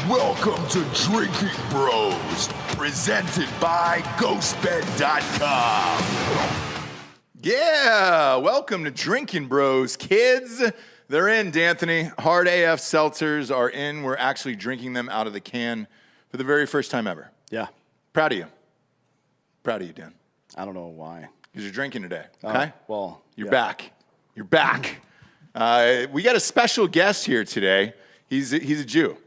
Welcome to Drinking Bros, presented by GhostBed.com. Yeah, welcome to Drinking Bros, kids. They're in, D'Anthony. Hard AF seltzers are in. We're actually drinking them out of the can for the very first time ever. Yeah. Proud of you. Proud of you, Dan. I don't know why. Because you're drinking today, okay? Well, You're back. You're back. We got a special guest here today. He's a Jew.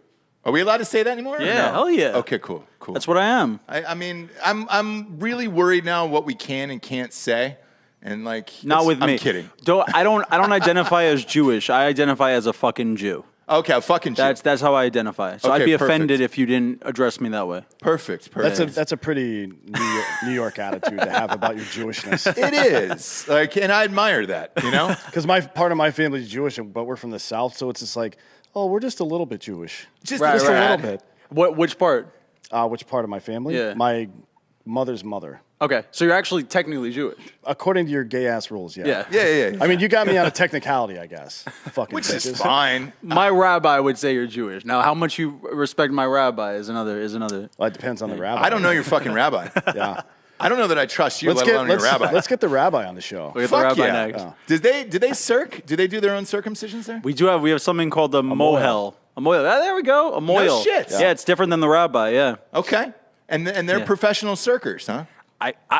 Are we allowed to say that anymore? Yeah, hell yeah. Okay, cool. That's what I am. I mean, I'm really worried now what we can and can't say, and like, Not with me. I'm kidding. I don't identify as Jewish. I identify as a fucking Jew. Okay, a fucking Jew. That's how I identify. So Okay, I'd be perfect. offended if you didn't address me that way. Perfect. That's a pretty New York attitude to have about your Jewishness. It is like, and I admire that. You know, Because part of my family is Jewish, but we're from the South, so it's just like, oh, we're just a little bit Jewish. just Right, a right. little bit. Which part? Which part of my family? Yeah. My mother's mother. Okay, so you're actually technically Jewish. According to your gay ass rules, yeah. Yeah. I mean, you got me on a technicality, I guess. Fucking Which bitches. is fine. My rabbi would say you're Jewish. Now, how much you respect my rabbi is another. Well, it depends on the rabbi. I don't know your fucking rabbi. Yeah. I don't know that I trust you, let alone your rabbi. Let's get the rabbi on the show. We'll get the Fuck rabbi yeah. next. Oh. Did they circ? Do they do their own circumcisions there? We have something called the mohel. A mohel. Ah, there we go. A mohel. shit. Yeah, it's different than the rabbi. Yeah. Okay. And they're Yeah. professional circers, huh?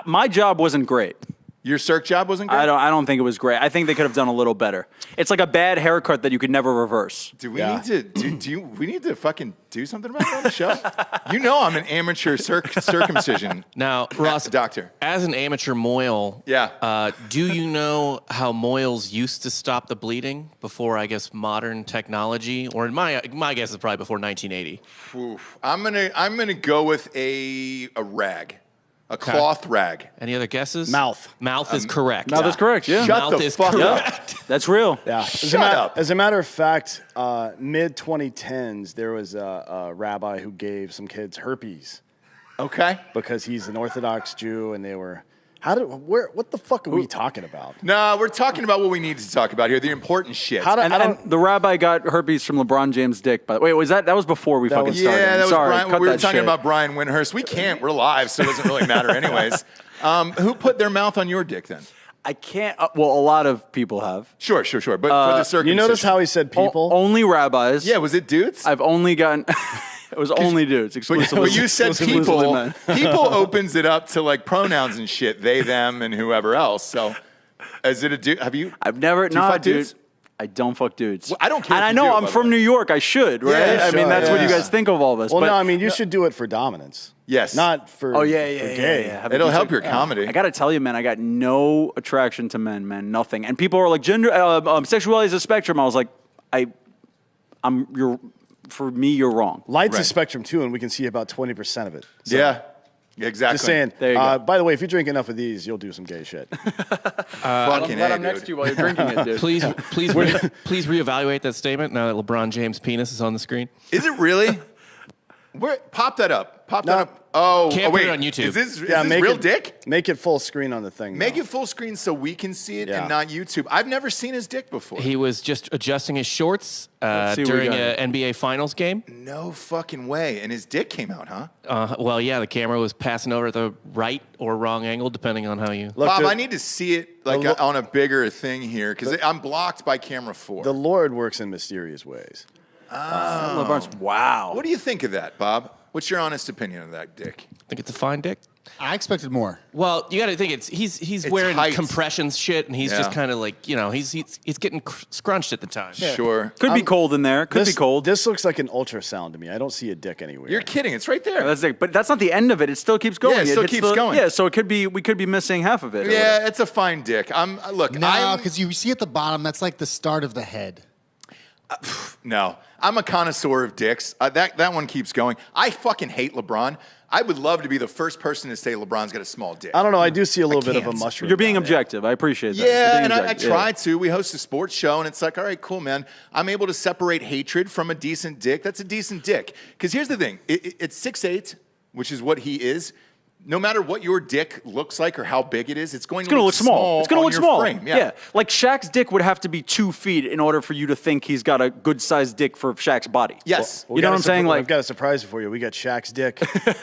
My job wasn't great. Your circ job wasn't good? I don't think it was great. I think they could have done a little better. It's like a bad haircut that you could never reverse. Do we need to we need to fucking do something about that on the show? You know I'm an amateur circumcision Now, Ross, doctor. as an amateur moil, do you know how moils used to stop the bleeding before, I guess, modern technology? Or my guess is probably before 1980. Oof. I'm gonna go with a rag. A cloth rag. Any other guesses? Mouth. Mouth is correct. No, that's correct. Yeah. Shut Mouth the is fuck correct. up. That's real. Yeah. Shut up. As a matter of fact, mid 2010s, there was a rabbi who gave some kids herpes Okay. because he's an Orthodox Jew, and they were. What the fuck are we talking about? No, we're talking about what we need to talk about here, the important shit. And the rabbi got herpes from LeBron James' dick. By the way, that was before we fucking started? Yeah, that was Sorry, Brian. cut We were that talking shit. about Brian Windhurst. We can't. We're live, so it doesn't really matter anyways. Who put their mouth on your dick then? I can't. Well, a lot of people have. Sure. But for the circumcision. You notice how he said people? Only rabbis. Yeah, was it dudes? I've only gotten. It was only dudes, exclusively. But you said exclusively people. men. People opens it up to like pronouns and shit. They, them, and whoever else. So, is it a dude? Have you? I've never. Do you No, fuck dude. dudes? I don't fuck dudes. Well, I don't care And if I you know do, I'm by the from way. New York. I should, right? Yeah, I mean, sure, that's what you yeah. guys think of all this. Well, but no, I mean, you should do it for dominance. Yes. Not for. Oh yeah, for gay. yeah. It'll help your comedy. I gotta tell you, man, I got no attraction to men, man, nothing. And people are like, sexuality is a spectrum. I was like, for me, you're wrong. Light's Right. a spectrum too, and we can see about 20% of it. So, Yeah. Exactly. Just saying. There you go. By the way, if you drink enough of these, you'll do some gay shit. Fucking Glad A, I'm next dude. to you while you're drinking it, dude. Please reevaluate that statement now that LeBron James' penis is on the screen. Is it really? Pop that up. Pop that No. up. Oh, Can't wait. put it on YouTube. Is this make real it, dick? Make it full screen on the thing. Make though. it full screen so we can see it Yeah. and not YouTube. I've never seen his dick before. He was just adjusting his shorts see what we during got. an NBA Finals game. No fucking way. And his dick came out, huh? Well, yeah, the camera was passing over at the right or wrong angle, depending on how you. Look, Bob, the- I need to see it like on a bigger thing here because I'm blocked by camera 4. The Lord works in mysterious ways. LeBron's wow. What do you think of that, Bob? What's your honest opinion of that dick? Think it's a fine dick. I expected more. Well, you got to think he's wearing tight. compression shit, and he's Yeah. just kind of like he's getting scrunched at the time. Sure. Could be cold in there. Could be cold. This looks like an ultrasound to me. I don't see a dick anywhere. You're kidding. It's right there. That's it. But that's not the end of it. It still keeps going. Yeah, it still hits keeps going. Yeah, so it could be. We could be missing half of it. or whatever. Yeah, it's a fine dick. Look. No, because you see at the bottom, that's like the start of the head. No, I'm a connoisseur of dicks. That one keeps going. I fucking hate LeBron. I would love to be the first person to say LeBron's got a small dick. I don't know. I do see a little bit of a can't. mushroom. You're being down there. objective. I appreciate that. You're Yeah, being and I objective. try to. We host a sports show, and it's like, all right, cool, man. I'm able to separate hatred from a decent dick. That's a decent dick. Because here's the thing. It's 6'8", which is what he is. no matter what your dick looks like or how big it is, it's going to look small. It's going to look small. Frame. Yeah. Like Shaq's dick would have to be 2 feet in order for you to think he's got a good sized dick for Shaq's body. Yes. You know what I'm saying? Like, I've got a surprise for you. We got Shaq's dick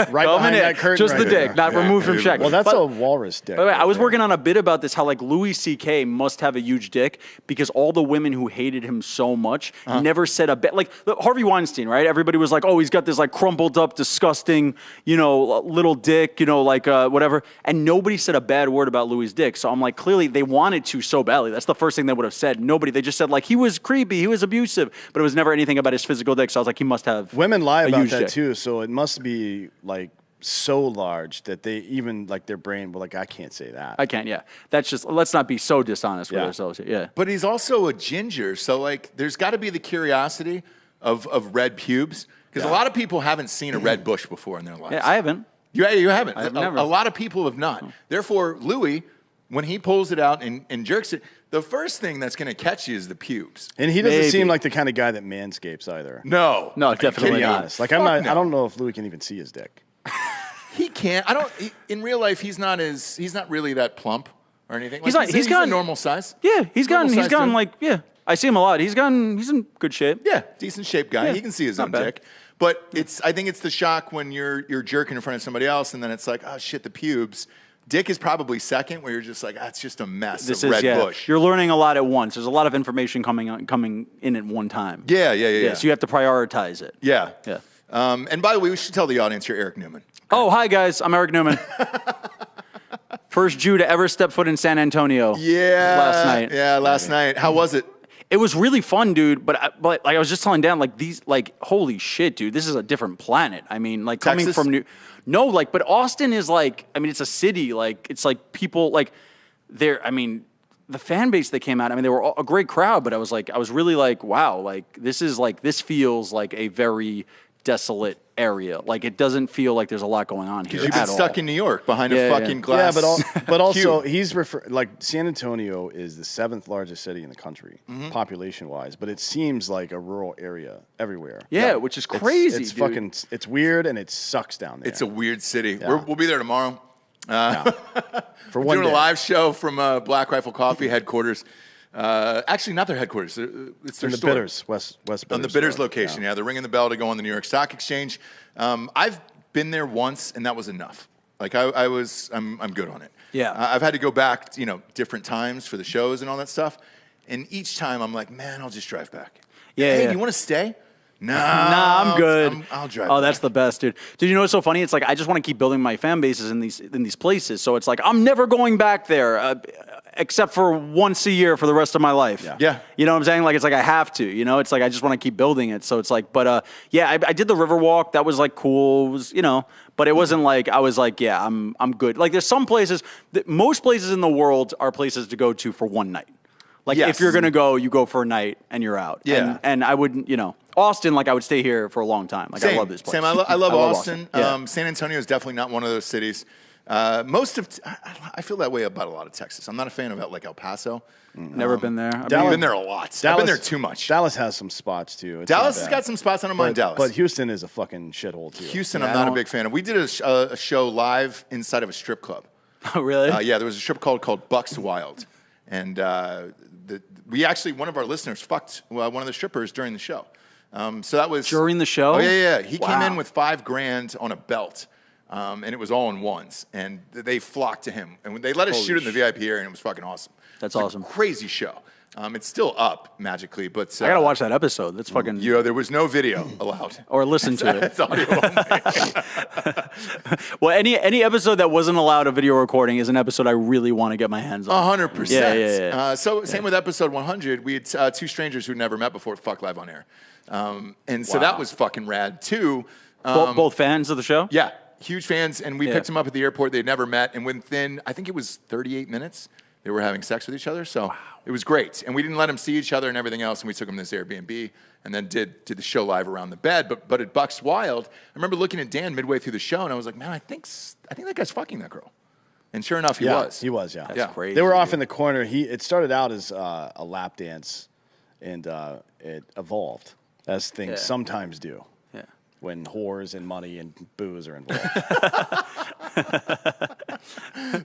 right behind that curtain. Just the dick, not removed from Shaq. Well, that's a walrus dick. By the way, I was working on a bit about this, how like Louis C.K. must have a huge dick because all the women who hated him so much never said a bit. Like Harvey Weinstein, right? Everybody was like, oh, he's got this like crumpled up, disgusting, little dick, like whatever. And nobody said a bad word about Louis' dick. So I'm like, clearly they wanted to so badly. That's the first thing they would have said. They just said like, he was creepy, he was abusive, but it was never anything about his physical dick. So I was like, he must have Women lie about that dick. too. So it must be like so large that they even like their brain were like, I can't say that. I can't, yeah. That's just, let's not be so dishonest with ourselves here. Yeah. But he's also a ginger. So like, there's got to be the curiosity of red pubes. Because a lot of people haven't seen a red bush before in their lives. Yeah, I haven't. You haven't. I've never. A lot of people have not. Therefore, Louis, when he pulls it out and jerks it, the first thing that's going to catch you is the pubes. And he doesn't seem like the kind of guy that manscapes either. No, definitely not. Honest. Like I'm not. No. I don't know if Louis can even see his dick. He can't. In real life, he's not really that plump or anything. Like, he's got a normal size. Yeah, he's gone like I see him a lot. He's in good shape. Yeah, decent shape guy. Yeah, he can see his own bad. dick. But I think it's the shock when you're jerking in front of somebody else, and then it's like, oh shit, the pubes. Dick is probably second, where you're just like, it's just a mess of red bush. You're learning a lot at once. There's a lot of information coming in at one time. Yeah. So you have to prioritize it. Yeah. Yeah. And by the way, we should tell the audience you're Eric Neumann. Oh, hi guys, I'm Eric Neumann. First Jew to ever step foot in San Antonio. Yeah. Last night. Yeah, last night. How was it? It was really fun, dude. But like I was just telling Dan, like holy shit, dude, this is a different planet. I mean, like coming Texas? from but Austin is like, I mean, it's a city. Like it's like people like there. I mean, the fan base that came out. I mean, they were a great crowd. But I was really like, wow, like this feels like a very desolate area. Like it doesn't feel like there's a lot going on here. You've been stuck in New York behind a fucking glass. Yeah, but also he's like San Antonio is the 7th largest city in the country, population wise. But it seems like a rural area everywhere. Yeah, which is crazy. It's dude. fucking. It's weird and it sucks down there. It's a weird city. Yeah. We'll be there tomorrow. For We're one doing day. a live show from Black Rifle Coffee headquarters. Actually, not their headquarters. It's their in the store. Bitters, West Bitters. On the Bitters store. location, yeah. They're ringing the bell to go on the New York Stock Exchange. I've been there once, and that was enough. Like I'm good on it. Yeah. I've had to go back, different times for the shows and all that stuff. And each time I'm like, man, I'll just drive back. Hey, do you want to stay? Nah, I'm good. I'll drive. Oh, that's the best, dude. Dude, you know what's so funny? It's like I just want to keep building my fan bases in these places. So it's like I'm never going back there. Except for once a year for the rest of my life. Yeah. You know what I'm saying? Like, it's like I have to, It's like I just want to keep building it. So it's like, but I did the Riverwalk. That was like cool. It was, but it wasn't like, I was like, yeah, I'm good. Like there's some places, most places in the world are places to go to for one night. Like if you're going to go, you go for a night and you're out. Yeah. And I wouldn't, Austin, like I would stay here for a long time. Like I love this place. Same. I love Austin. Yeah. San Antonio is definitely not one of those cities. I feel that way about a lot of Texas. I'm not a fan of like El Paso. Never been there. I've been there a lot. I've been there too much. Dallas has some spots too. It's Dallas not has bad. got some spots. I don't mind Dallas. But Houston is a fucking shithole too. Houston, I'm not a big fan of. We did a show live inside of a strip club. Oh, really? Yeah, there was a strip club called Bucks Wild, and we actually, one of our listeners fucked one of the strippers during the show. So that was during the show. Oh yeah. He came in with $5,000 on a belt. And it was all in ones, and they flocked to him. And when they let us shoot in the VIP area, and it was fucking awesome. That's It's awesome. A crazy show. It's still up magically, but I gotta watch that episode. That's fucking. There was no video allowed. Or listen to it. It's audio only. Well, any episode that wasn't allowed a video recording is an episode I really want to get my hands on. 100%. Yeah. Same with episode 100. We had two strangers who'd never met before fuck live on air, and so that was fucking rad too. Both fans of the show. Yeah. Huge fans, and we picked them up at the airport. They'd never met, and within, I think it was 38 minutes, they were having sex with each other. So it was great. And we didn't let them see each other and everything else, and we took them to this Airbnb and then did the show live around the bed. But at Bucks Wild, I remember looking at Dan midway through the show, and I was like, man, I think that guy's fucking that girl. And sure enough, he was. He was, yeah. That's crazy. They were off in the corner. It started out as a lap dance, and it evolved, as things sometimes do. When whores and money and booze are involved.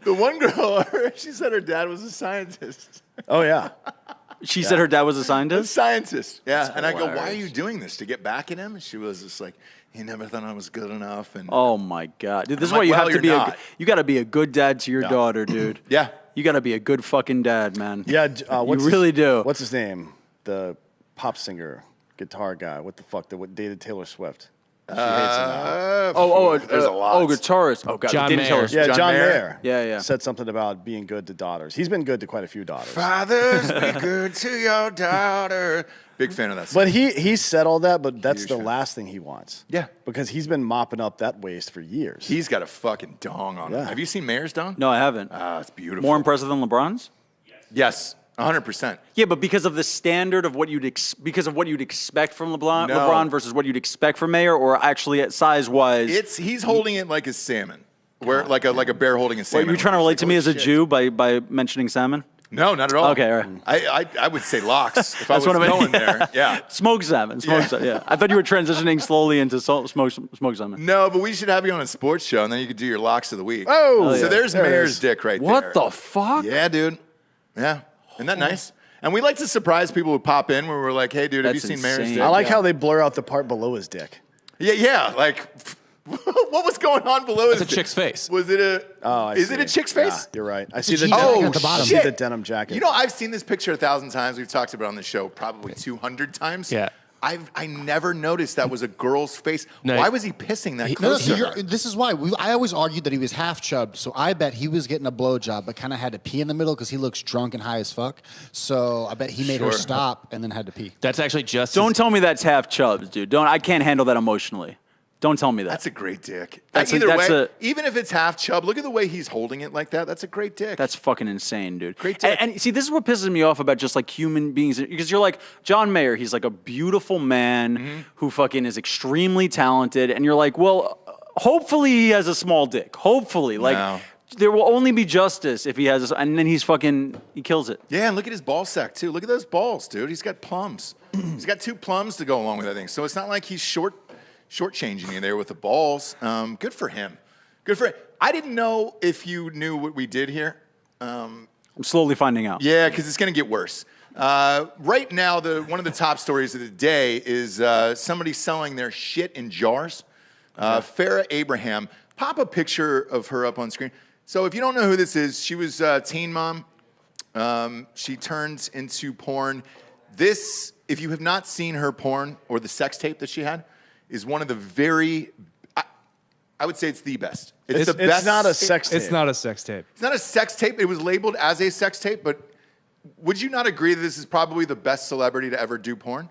The one girl, she said her dad was a scientist. Oh yeah. She said her dad was a A scientist? scientist. Yeah. And I go, why are hilarious. you doing this? To get back at him? And she was just like, he never thought I was good enough. And Oh my God. Dude, this is I'm why like, you well, have to you're be not. you got to be a good dad to your daughter, dude. Yeah. You got to be a good fucking dad, man. Yeah. What's You really do. What's his name? The pop singer, guitar guy. What the fuck? What dated Taylor Swift? She hates him now. There's a lot. Oh, guitarist. Oh God, John didn't tell Mayer. us. Yeah, John John Mayer? Mayer. Yeah. Said something about being good to daughters. He's been good to quite a few daughters. Fathers, be good to your daughter. Big fan of that song. But he said all that, but that's Huge the fan. last thing he wants. Yeah. Because he's been mopping up that waste for years. He's got a fucking dong on him. Yeah. Have you seen Mayer's dong? No, I haven't. It's beautiful. More impressive than LeBron's? Yes, 100%. Yeah, but because of the standard of what you'd expect from No. LeBron versus what you'd expect from Mayer, or actually size wise. He's holding it like a salmon, where like a bear holding a salmon. Wait, you're trying to relate to me as a Jew by mentioning salmon? No, not at all. Okay, all right. I would say lox if I That's was what I meant. going there. Yeah. Smoked salmon. Smoked salmon. Yeah. I thought you were transitioning slowly into smoked salmon. No, but we should have you on a sports show, and then you could do your locks of the week. Oh, so yeah. there's There it Mayer's is. dick right there. What the fuck? Yeah, dude. Yeah. Isn't that nice? And we like to surprise people who pop in where we're like, hey, dude, have you That's seen Mayer's insane. dick? I like Yeah. how they blur out the part below his dick. Yeah. Like, what was going on below his It's a chick's face. Was it a? Oh, Is it a chick's face? Yeah, you're right. I see a the jean denim. jacket at the bottom. I see Shit. the denim jacket. You know, I've seen this picture 1,000 times. We've talked about it on the show probably 200 times. Yeah. I never noticed that was a girl's face. No, Why was he pissing that No, close so to her? this is why. I always argued that he was half chubbed, so I bet he was getting a blowjob, but kind of had to pee in the middle because he looks drunk and high as fuck. So I bet he made her Sure. stop and then had to pee. That's actually just Don't tell me that's half chubs, dude. I can't handle that emotionally. Don't tell me that. That's a great dick. That's Either that's way, even if it's half chub, look at the way he's holding it like that. That's a great dick. That's fucking insane, dude. Great dick. And see, this is what pisses me off about just like human beings, because you're like John Mayer. He's like a beautiful man who fucking is extremely talented, and you're like, well, hopefully he has a small dick. Hopefully, like No. there will only be justice if he has, and then he kills it. Yeah, and look at his ball sack too. Look at those balls, dude. He's got plums. He's got 2 plums to go along with that thing. So it's not like he's shortchanging you there with the balls. Good for him. Good for him. I didn't know if you knew what we did here. I'm slowly finding out. Yeah, because it's going to get worse. Right now, one of the top stories of the day is somebody selling their shit in jars. Farrah Abraham. Pop a picture of her up on screen. So if you don't know who this is, she was Teen Mom. She turns into porn. This, if you have not seen her porn or the sex tape that she had, is one of the very, I would say it's the best. It's the best. It's not a sex tape. It's not a sex tape. It's not a sex tape. It was labeled as a sex tape, but would you not agree that this is probably the best celebrity to ever do porn?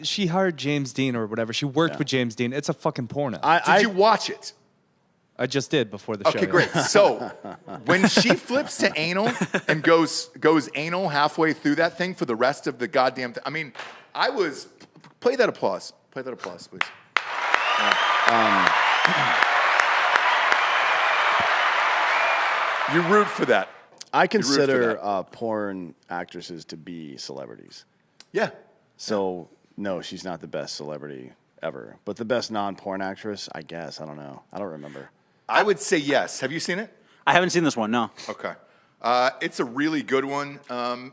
She hired James Dean or whatever. She worked with James Dean. It's a fucking porno. Did you watch it? I just did before the show. Okay, great. So when she flips to anal and goes anal halfway through that thing for the rest of the goddamn thing, I mean, play that applause. Play that applause, please. You root for that. I root for consider that. porn actresses to be celebrities. Yeah. So, no, she's not the best celebrity ever. But the best non-porn actress, I guess. I don't know. I don't remember. I would say yes. Have you seen it? I haven't seen this one. No. Okay. It's a really good one,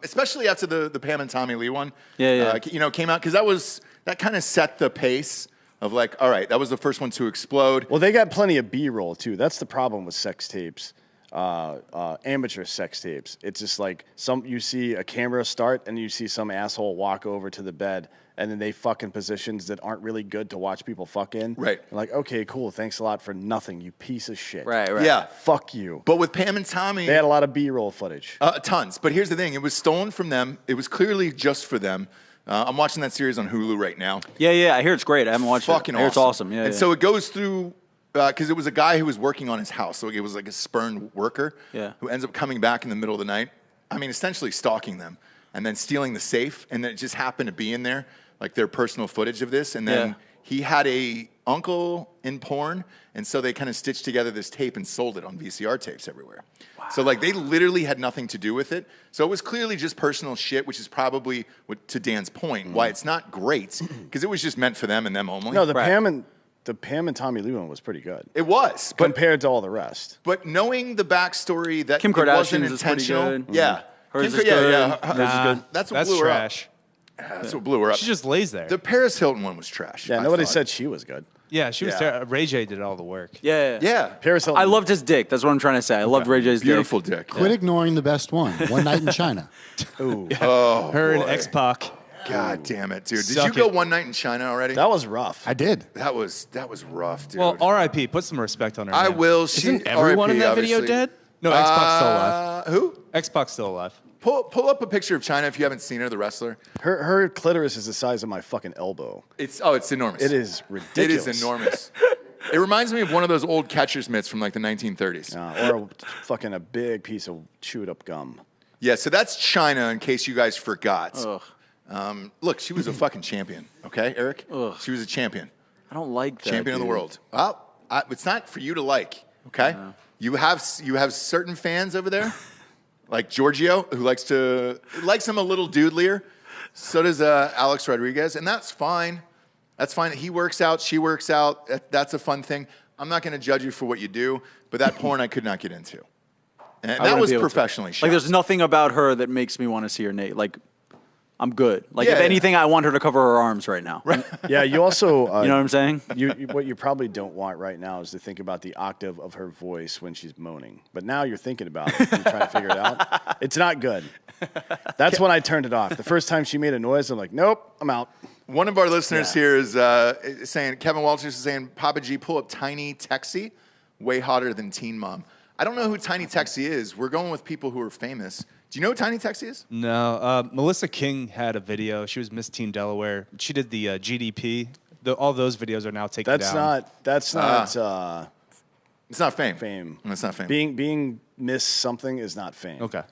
especially after the Pam and Tommy Lee one. Yeah. Came out because that kind of set the pace of like, all right, that was the first one to explode. Well, they got plenty of B-roll, too. That's the problem with sex tapes. Amateur sex tapes. It's just like you see a camera start and you see some asshole walk over to the bed and then they fuck in positions that aren't really good to watch people fuck in. Right. And like, okay, cool. Thanks a lot for nothing, you piece of shit. Right. Yeah. Fuck you. But with Pam and Tommy, They had a lot of B-roll footage. tons. But here's the thing: it was stolen from them. It was clearly just for them. I'm watching that series on Hulu right now. Yeah. I hear it's great. I haven't watched Fucking it. I hear it's awesome. Yeah. And so it goes through because it was a guy who was working on his house, so it was like a spurned worker. Yeah. Who ends up coming back in the middle of the night. I mean, essentially stalking them and then stealing the safe, and then it just happened to be in there, like their personal footage of this, and then. Yeah. He had a uncle in porn, and so they kind of stitched together this tape and sold it on VCR tapes everywhere. Wow. So like they literally had nothing to do with it. So it was clearly just personal shit, which is probably to Dan's point why it's not great because it was just meant for them and them only. No, the Right. Pam and the Pam and Tommy Lee one was pretty good. It was. But, compared to all the rest. but knowing the backstory that Kim it wasn't Kardashian's is pretty intentional. good. Yeah. Hers Kim is Ka- good. Yeah. Hers Nah, That's what that's blew her trash. up. That's what blew her up. She just lays there. The Paris Hilton one was trash. Yeah, I nobody thought. said she was good. Yeah, she was. Ray J did all the work. Yeah. Yeah. Paris Hilton. I loved his dick. That's what I'm trying to say. I loved Ray J's Beautiful dick. dick. Quit ignoring the best one. One Night in China. Ooh, Her and boy. X-Pac. God damn it, dude. Did Suck you go it. one night in China already? that was rough. I did. That was rough, dude. Well, R.I.P. Put some respect on her. I name. will. Isn't everyone in that video dead? No, X-Pac's still alive. Who? X-Pac's still alive. Pull up a picture of China if you haven't seen her, the wrestler. Her clitoris is the size of my fucking elbow. It's enormous. It is ridiculous. It is enormous. It reminds me of one of those old catcher's mitts from like the 1930s. Or a big piece of chewed up gum. Yeah, so that's China, in case you guys forgot. Ugh. Look, she was a fucking champion. Okay, Eric. Ugh. She was a champion. I don't like that. Champion of the dude. world. Well, it's not for you to like. Okay, you have certain fans over there, like Giorgio, who likes him a little doodlier. So does Alex Rodriguez, and that's fine. That's fine. He works out. She works out. That's a fun thing. I'm not going to judge you for what you do, but that porn I could not get into, and I that wouldn't was be able to. professionally shot. Like, there's nothing about her that makes me want to see her naked. Like, I'm good. Like, Yeah, if yeah. anything, I want her to cover her arms right now. Right. Yeah, you also. You know what I'm saying? What you probably don't want right now is to think about the octave of her voice when she's moaning. But now you're thinking about it. You're trying to figure it out. It's not good. That's when I turned it off. The first time she made a noise, I'm like, nope, I'm out. One of our listeners here is saying, Kevin Walters is saying, Papa G, pull up Tiny Texie, way hotter than Teen Mom. I don't know who Tiny Texie is. We're going with people who are famous. Do you know who Tiny Texie is? No, Melissa King had a video. She was Miss Teen Delaware. She did the GDP. All those videos are now taken down. That's not It's not fame. fame. It's not fame. Being Miss something is not fame. Okay.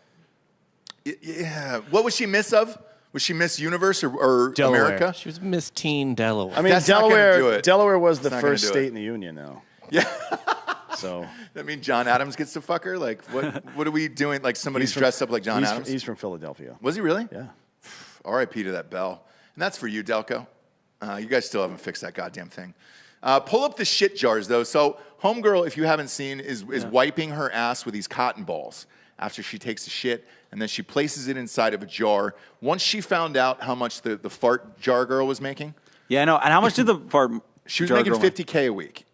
Yeah. What was she Miss of? Was she Miss Universe or Delaware. America? She was Miss Teen Delaware. I mean, That's not gonna do it. Delaware was the It's not gonna first do state it. in the union, though. Yeah. So I mean, John Adams gets to fuck her? Like, what are we doing? Like, somebody's dressed up like John Adams? He's from Philadelphia. Was he really? Yeah. R.I.P. to that bell. And that's for you, Delco. You guys still haven't fixed that goddamn thing. Pull up the shit jars, though. So, Homegirl, if you haven't seen, is wiping her ass with these cotton balls after she takes a shit, and then she places it inside of a jar. Once she found out how much the fart jar girl was making, Yeah, I know. And how much did the fart? she was jar making girl $50K a week.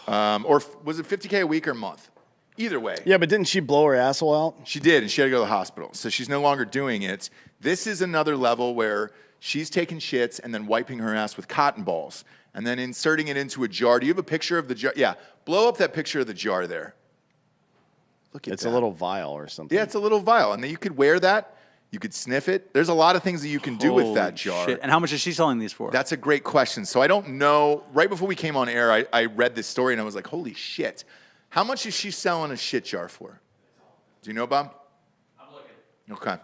Or was it $50K a week or a month? Either way. Yeah, but didn't she blow her asshole out? She did, and she had to go to the hospital. So she's no longer doing it. This is another level where she's taking shits and then wiping her ass with cotton balls and then inserting it into a jar. Do you have a picture of the jar? Yeah, blow up that picture of the jar there. Look at It's that. a little vial or something. Yeah, it's a little vial. And then you could wear that. You could sniff it. There's a lot of things that you can do with that Holy jar. shit. And how much is she selling these for? That's a great question. So I don't know. Right before we came on air, I read this story and I was like, holy shit. How much is she selling a shit jar for? Do you know, Bob? I'm looking. Okay.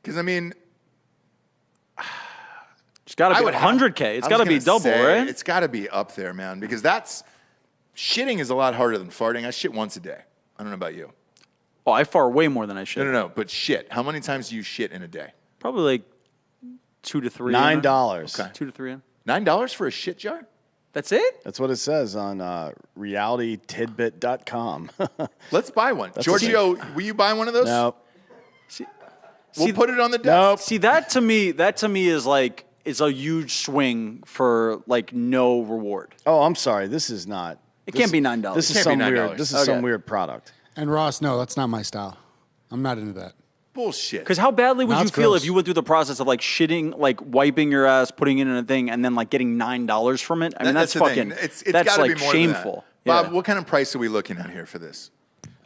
Because, I mean, It's got to I be would have- 100K. It's I got to was be gonna double, say, right? It's got to be up there, man, because shitting is a lot harder than farting. I shit once a day. I don't know about you. Oh, I fart way more than I should. No, but shit. How many times do you shit in a day? Probably like 2 to 3. $9. Okay. 2 to 3. $9 for a shit jar? That's it? That's what it says on realitytidbit.com. Let's buy one. That's Giorgio, will you buy one of those? No. We'll put it on the desk. Nope. See, that to me is like, it's a huge swing for like no reward. Oh, I'm sorry. This is not. It can't be $9. This is Can't be some $9. weird. This is Okay. some weird product. And Ross, no, that's not my style. I'm not into that. Bullshit. Because how badly would Now you it's feel gross. if you went through the process of like shitting, like wiping your ass, putting it in a thing, and then like getting $9 from it? I mean, that's the thing. fucking. It's that's gotta like be more than that. shameful. Bob, Yeah. what kind of price are we looking at here for this?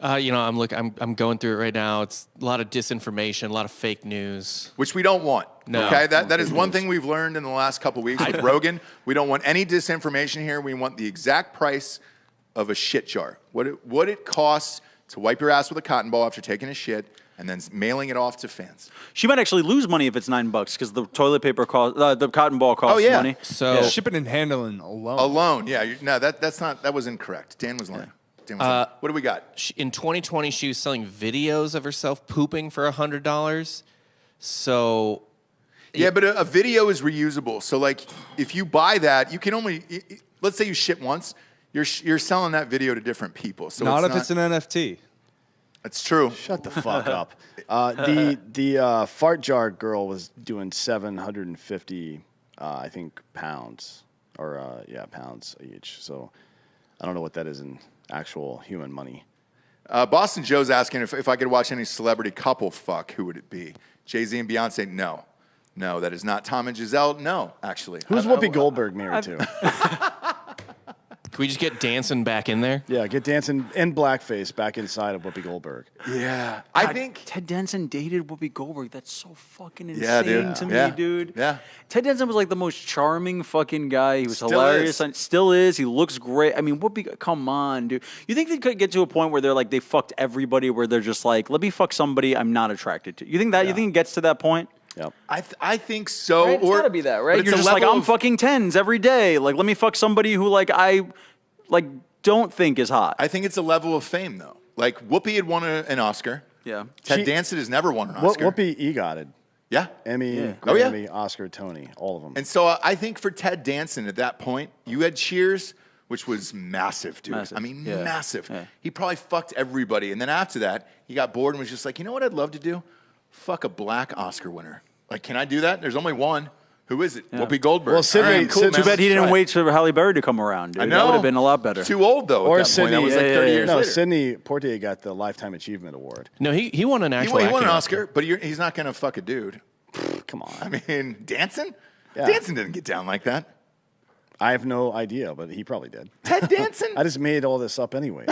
I'm going through it right now. It's a lot of disinformation, a lot of fake news. Which we don't want. No. Okay, that is one thing we've learned in the last couple weeks with Rogan. We don't want any disinformation here. We want the exact price of a shit jar. What it costs to wipe your ass with a cotton ball after taking a shit, and then mailing it off to fans. She might actually lose money if it's $9 because the toilet paper costs, the cotton ball costs yeah. money. So Shipping and handling alone. Alone, yeah. No, that was incorrect. Dan was lying. Dan was lying. What do we got? in 2020, she was selling videos of herself pooping for $100. So Yeah, but a video is reusable. So, like, if you buy that, you can only let's say you shit once, you're selling that video to different people. So Not if it's an NFT. That's true. Shut the fuck up. The fart jar girl was doing 750, I think, pounds pounds each. So I don't know what that is in actual human money. Boston Joe's asking if I could watch any celebrity couple fuck, who would it be? Jay-Z and Beyonce? No. No, that is not Tom and Giselle. No, actually. Who's Whoopi Goldberg married to? Can we just get dancing back in there? Yeah, get dancing in blackface back inside of Whoopi Goldberg. Yeah. I think Ted Danson dated Whoopi Goldberg. That's so fucking Yeah, insane dude. to Yeah. me, dude. Yeah. Ted Danson was like the most charming fucking guy. He was Still hilarious. is. And still is. He looks great. I mean, Whoopi, come on, dude. You think they could get to a point where they're like, they fucked everybody, where they're just like, let me fuck somebody I'm not attracted to? You think that? You think it gets to that point? Yep. I think so. Right? It's gotta be that, right? but it's You're a just like, level I'm of- fucking tens every day. Like, let me fuck somebody who like I like don't think is hot. I think it's a level of fame, though. Like, Whoopi had won an Oscar. Yeah. Ted Danson has never won an Oscar. Whoopi EGOTed. Yeah. Emmy, Yeah. Oh, yeah. Grammy, Oscar, Tony, all of them. And so I think for Ted Danson at that point, you had Cheers, which was massive, dude. Massive. I mean, Yeah. massive. Yeah. He probably fucked everybody. And then after that, he got bored and was just like, you know what I'd love to do? Fuck a black Oscar winner. Like, can I do that? There's only one. Who is it? Whoopi Goldberg. Well, Sydney- All right, cool, Sydney- man. Too bad he didn't Right. wait for Halle Berry to come around, dude. I know. That would have been a lot better. Too old, though, Or at that point. That Sydney- was like 30 years no, later. Sidney Poitier got the Lifetime Achievement Award. No, he won an He actual won an acting Oscar, but he's not going to fuck a dude. Come on. I mean, Danson? Yeah. Danson didn't get down like that. I have no idea, but he probably did. Ted Danson? I just made all this up anyways.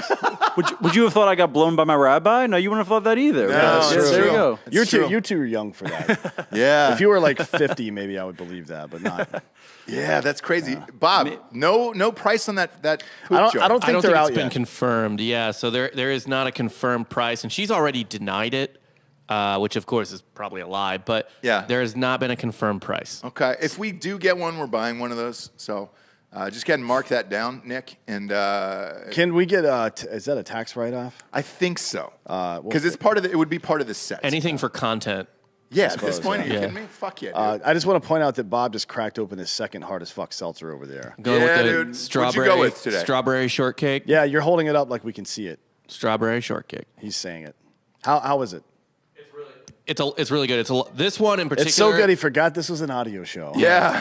Would you have thought I got blown by my rabbi? No, you wouldn't have thought that either. No, Yeah, that's there true. you go. It's You're too young for that. Yeah. If you were like 50, maybe I would believe that, but not. Yeah, that's crazy. Bob, no price on that poop I don't jar. think I don't they're think out it's been yet. confirmed. Yeah, so there is not a confirmed price, and she's already denied it, which of course is probably a lie. But Yeah. there has not been a confirmed price. Okay, if we do get one, we're buying one of those. So just go ahead and mark that down, Nick. And Can we get is that a tax write-off? I think so. Well, Because it's part of it would be part of the set. Anything for content. Yeah, at this point, are you yeah. kidding me? Fuck yeah, dude. I just want to point out that Bob just cracked open his second hardest fuck seltzer over there. Going Yeah, with the dude. What'd you strawberry, go with today? strawberry shortcake. Yeah, you're holding it up like we can see it. Strawberry shortcake. He's saying it. How is it? It's really good. This one in particular. It's so good he forgot this was an audio show. Yeah.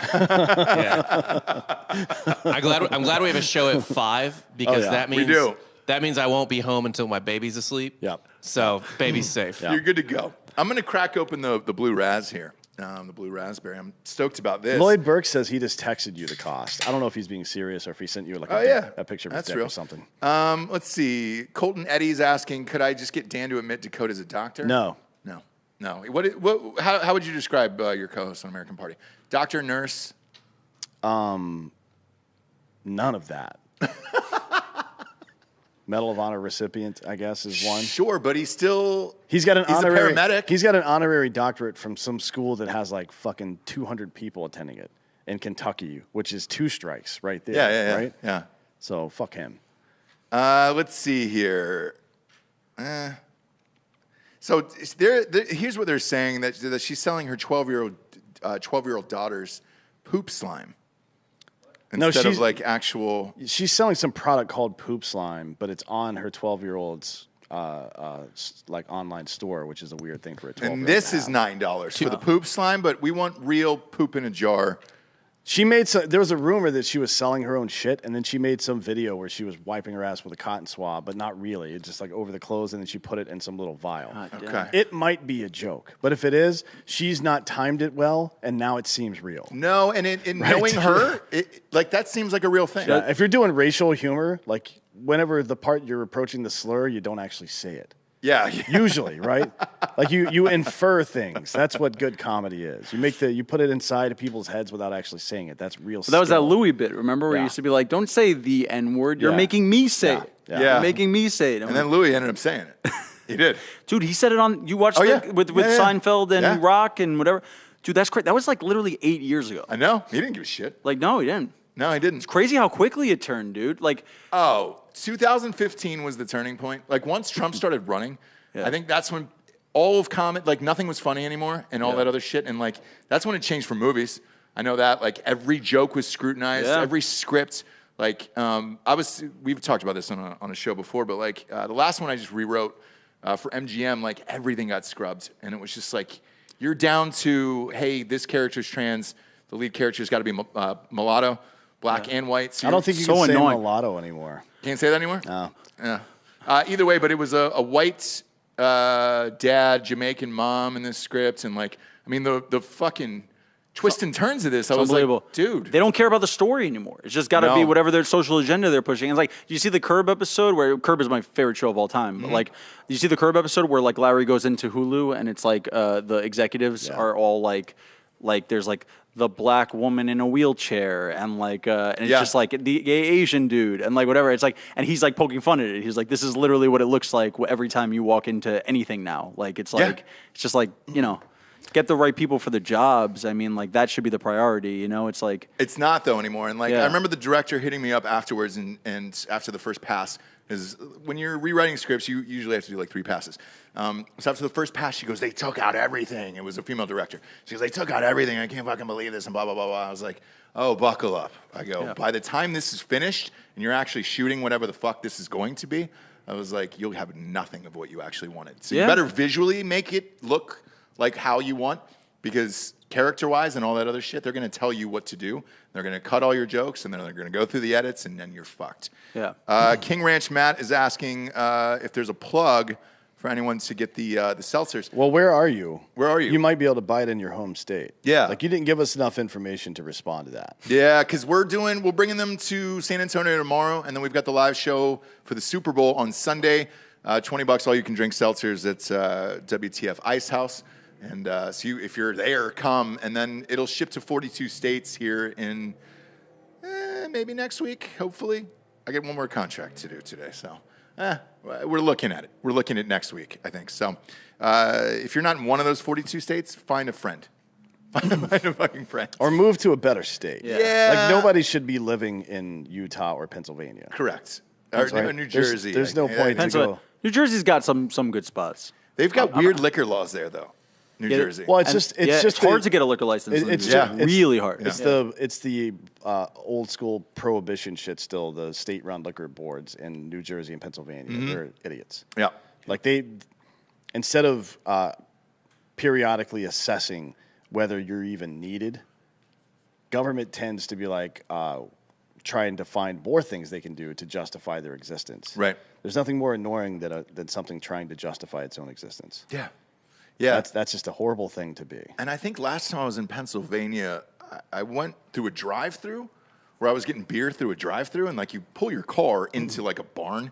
I'm glad we have a show at 5 because yeah. that We means do. that means I won't be home until my baby's asleep. Yep. So baby's safe. You're good to go. I'm going to crack open the blue raz here, the blue raspberry. I'm stoked about this. Lloyd Burke says he just texted you the cost. I don't know if he's being serious or if he sent you like a picture of his That's dick real. or something. Let's see. Colton Eddie's asking, could I just get Dan to admit Dakota's a doctor? No. No. How would you describe your co-host on American Party? Doctor, nurse? None of that. Medal of Honor recipient, I guess, is one. Sure, but he's still... He's got an honorary a paramedic. He's got an honorary doctorate from some school that has like fucking 200 people attending it in Kentucky, which is 2 strikes right there. Yeah. Right? Yeah. So fuck him. Let's see here. So here's what they're saying, that she's selling her 12-year-old daughter's poop slime instead of like actual. She's selling some product called Poop Slime, but it's on her 12-year-old's like online store, which is a weird thing for a 12-year-old. And this is $9 for the poop slime, but we want real poop in a jar. She made some. There was a rumor that she was selling her own shit, and then she made some video where she was wiping her ass with a cotton swab, but not really. It's just like over the clothes, and then she put it in some little vial. Okay. It might be a joke, but if it is, she's not timed it well, and now it seems real. No, and knowing her, like that seems like a real thing. If you're doing racial humor, like whenever the part you're approaching the slur, you don't actually say it. Yeah. Usually, right? Like you infer things. That's what good comedy is. You put it inside of people's heads without actually saying it. That's real. That was that skill. Louis bit, remember? Where he used to be like, don't say the N-word. You're Yeah. making me say it. Yeah. Yeah. You're making me say it. And then Louis ended up saying it. He did. Dude, he said it on, you watched Oh, it yeah. with Yeah. Seinfeld and Yeah. Rock and whatever. Dude, that's crazy. That was like literally 8 years ago. I know. He didn't give a shit. Like, no, he didn't. No, he didn't. Crazy how quickly it turned, dude. Like, 2015 was the turning point. Like once Trump started running, Yeah. I think that's when all of comedy, like nothing was funny anymore and all that other shit. And like, that's when it changed for movies. I know that like every joke was scrutinized, Yeah. every script Like, we've talked about this on a show before, but like the last one I just rewrote for MGM, like everything got scrubbed, and it was just like you're down to, hey, this character's trans, the lead character's got to be mulatto, black and white. So I don't think you can say mulatto anymore. Can't say that anymore? No. Yeah. Either way, but it was a white dad, Jamaican mom in this script, and like, I mean, the fucking twists and turns of this, I was like, dude. They don't care about the story anymore. It's just got to be whatever their social agenda they're pushing. And it's like, do you see the Curb episode where Curb is my favorite show of all time? But like, you see the Curb episode where like Larry goes into Hulu and it's like the executives are all like there's like the black woman in a wheelchair and like and it's just like the Asian dude and like whatever. It's like, and he's like poking fun at it. He's like, this is literally what it looks like every time you walk into anything now. Like it's like it's just like, you know. Get the right people for the jobs. I mean, like, that should be the priority, you know? It's like... It's not, though, anymore. And, like, I remember the director hitting me up afterwards and after the first pass, because when you're rewriting scripts, you usually have to do, like, 3 passes. So after the first pass, she goes, they took out everything. It was a female director. She goes, they took out everything. I can't fucking believe this, and blah, blah, blah, blah. I was like, oh, buckle up. I go, by the time this is finished and you're actually shooting whatever the fuck this is going to be, I was like, you'll have nothing of what you actually wanted. So you better visually make it look like how you want, because character-wise and all that other shit, they're going to tell you what to do. They're going to cut all your jokes, and then they're going to go through the edits, and then you're fucked. Yeah. King Ranch Matt is asking if there's a plug for anyone to get the seltzers. Well, where are you? Where are you? You might be able to buy it in your home state. Yeah. Like, you didn't give us enough information to respond to that. Yeah, because we're bringing them to San Antonio tomorrow, and then we've got the live show for the Super Bowl on Sunday. $20 all you can drink seltzers at WTF Ice House. And so if you're there, come. And then it'll ship to 42 states here in maybe next week, hopefully. I get one more contract to do today. So we're looking at it. We're looking at next week, I think. So if you're not in one of those 42 states, find a friend. Find a fucking friend. Or move to a better state. Yeah. Like, nobody should be living in Utah or Pennsylvania. Correct. Or New Jersey. There's no point to go. New Jersey's got some good spots. They've got weird liquor laws there, though. New Jersey. Well, it's hard to get a liquor license. It's really hard. It's the old school prohibition shit still. The state-run liquor boards in New Jersey and Pennsylvania, they're idiots. Yeah, like instead of periodically assessing whether you're even needed, government tends to be like trying to find more things they can do to justify their existence. Right. There's nothing more annoying than something trying to justify its own existence. Yeah. Yeah, that's just a horrible thing to be. And I think last time I was in Pennsylvania, I went through a drive-through where I was getting beer through a drive-through, and like you pull your car into like a barn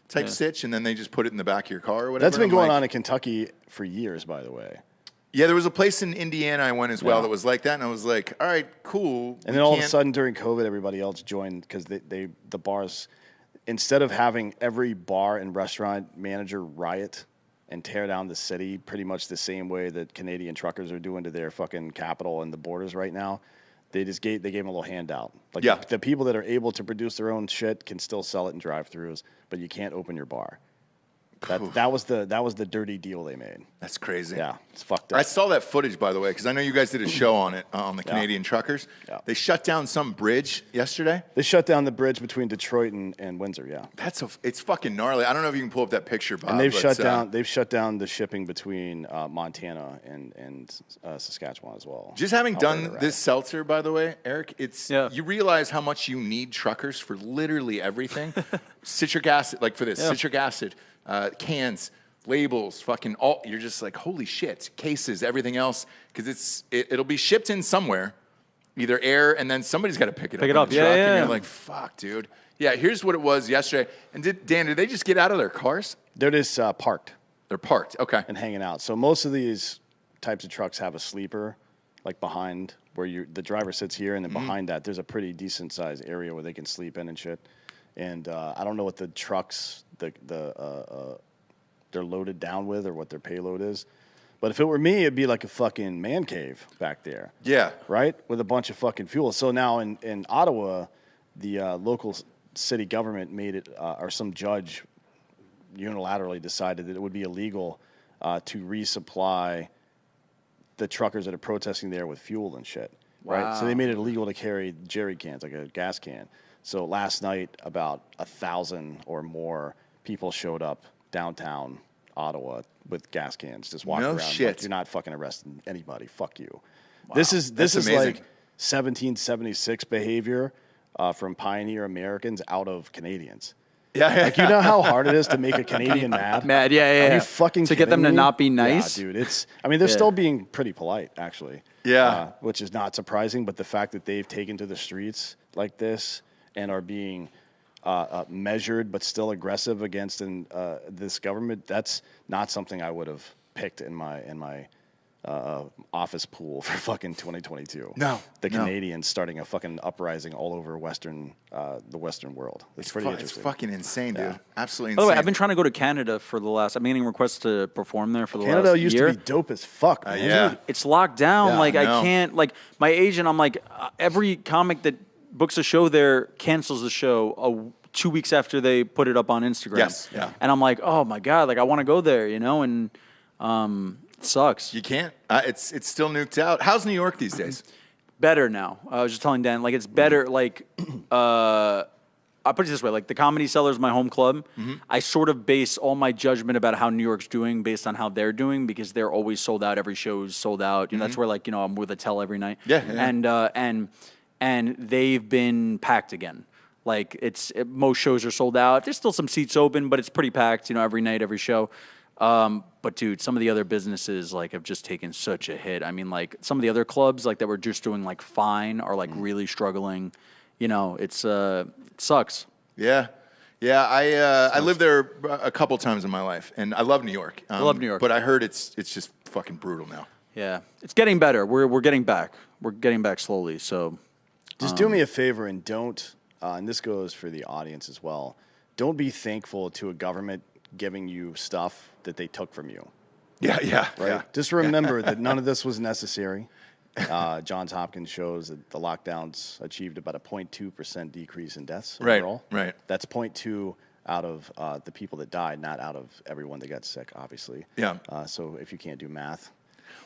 type sitch, and then they just put it in the back of your car or whatever. That's been going on in Kentucky for years, by the way. Yeah, there was a place in Indiana I went as well that was like that, and I was like, all right, cool. And then all of a sudden during COVID, everybody else joined because the bars, instead of having every bar and restaurant manager riot and tear down the city pretty much the same way that Canadian truckers are doing to their fucking capital and the borders right now, they gave them a little handout. Like the people that are able to produce their own shit can still sell it in drive-thrus, but you can't open your bar. That was the dirty deal they made. That's crazy. Yeah, it's fucked up. I saw that footage, by the way, because I know you guys did a show on it, on the Canadian truckers. Yeah. They shut down some bridge yesterday. They shut down the bridge between Detroit and Windsor, yeah. It's fucking gnarly. I don't know if you can pull up that picture, Bob. And they've shut down the shipping between Montana and Saskatchewan as well. Just having done this seltzer, by the way, Eric, you realize how much you need truckers for literally everything. Citric acid, like for this, citric acid. Cans, labels, fucking all. You're just like, holy shit, cases, everything else, because it'll be shipped in somewhere, either air, and then somebody's got to pick it up. Yeah. And you're like, fuck, dude. Yeah, here's what it was yesterday. And Dan, did they just get out of their cars? They're just parked. They're parked, okay. And hanging out. So most of these types of trucks have a sleeper, like behind where the driver sits here, and then behind that, there's a pretty decent sized area where they can sleep in and shit. And I don't know what the trucks they're loaded down with or what their payload is. But if it were me, it'd be like a fucking man cave back there. Yeah. Right? With a bunch of fucking fuel. So now in Ottawa, the local city government made it, or some judge unilaterally decided that it would be illegal to resupply the truckers that are protesting there with fuel and shit. Wow. Right? So they made it illegal to carry jerry cans, like a gas can. So last night, about 1,000 or more people showed up downtown Ottawa with gas cans, just walking around. Shit. Like, you're not fucking arresting anybody. Fuck you. Wow. This is amazing. like 1776 behavior from pioneer Americans out of Canadians. Yeah, Like, you know how hard it is to make a Canadian mad? Mad, yeah. Are you fucking to get them kidding to me? not be nice? Yeah, dude. They're still being pretty polite, actually. Yeah. Which is not surprising, but the fact that they've taken to the streets like this and are being measured but still aggressive against this government, that's not something I would have picked in my office pool for fucking 2022. No. Canadians starting a fucking uprising all over the Western world. It's pretty It's interesting. fucking insane, dude. Yeah. Absolutely insane. By the way, I've been trying to go to Canada for the last. I'm getting requests to perform there for the Canada last used year. to be dope as fuck, man. yeah. Dude, it's locked down. Yeah, like I I know. can't. Like my agent, I'm like every comic that books a show there cancels the show 2 weeks after they put it up on Instagram. Yes, yeah. And I'm like, oh my god, like I want to go there, you know, and it sucks. You can't. It's still nuked out. How's New York these days? Better now. I was just telling Dan, like it's better. Like I'll put it this way: like the Comedy Cellar is my home club. I sort of base all my judgment about how New York's doing based on how they're doing because they're always sold out. Every show's sold out. You know, that's where like I'm with Attell every night. Yeah. And they've been packed again. Like most shows are sold out. There's still some seats open, but it's pretty packed. You know, every night, every show. But dude, some of the other businesses like have just taken such a hit. I mean, like some of the other clubs like that were just doing like fine are like really struggling. You know, it sucks. Yeah. Yeah, I lived there a couple times in my life, and I love New York. I love New York. But I heard it's just fucking brutal now. Yeah, it's getting better. We're getting back. We're getting back slowly. So Just do me a favor and don't, and this goes for the audience as well, don't be thankful to a government giving you stuff that they took from you. Yeah, Right? yeah. Just remember that none of this was necessary. Johns Hopkins shows that the lockdowns achieved about a 0.2% decrease in deaths Right, overall. right. That's 0.2 out of the people that died, not out of everyone that got sick, obviously. Yeah. So if you can't do math.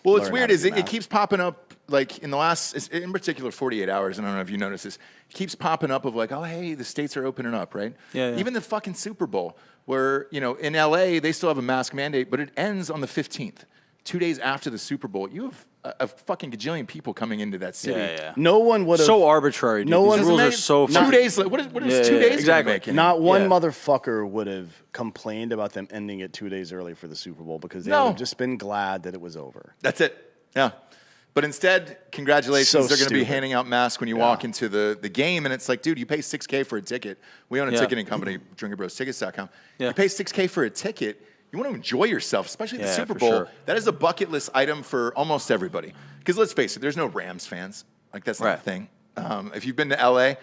Well, what's learn weird how to is do it math. keeps popping up, like, in the last, in particular, 48 hours, and I don't know if you noticed this, it keeps popping up of like, oh, hey, the states are opening up, right? Yeah. Even the fucking Super Bowl, where, in L.A., they still have a mask mandate, but it ends on the 15th. 2 days after the Super Bowl, you have a fucking gajillion people coming into that city. yeah. No one would have. So arbitrary. Dude. No These one- rules Doesn't are make- so 2 fucking- days. What is 2 days? exactly. Making? Not one Yeah. motherfucker would have complained about them ending it 2 days early for the Super Bowl because they No. would have just been glad that it was over. That's it. Yeah. But instead, congratulations, So they're going to be stupid. handing out masks when you walk into the game. And it's like, dude, you pay $6K for a ticket. We own a Yeah. ticketing company, drinkinbrostickets.com. Yeah. You pay $6K for a ticket. You want to enjoy yourself, especially at the Yeah, Super for Bowl. sure. That is a bucket list item for almost everybody. Because let's face it, there's no Rams fans. Like, that's not Right. a thing. If you've been to LA,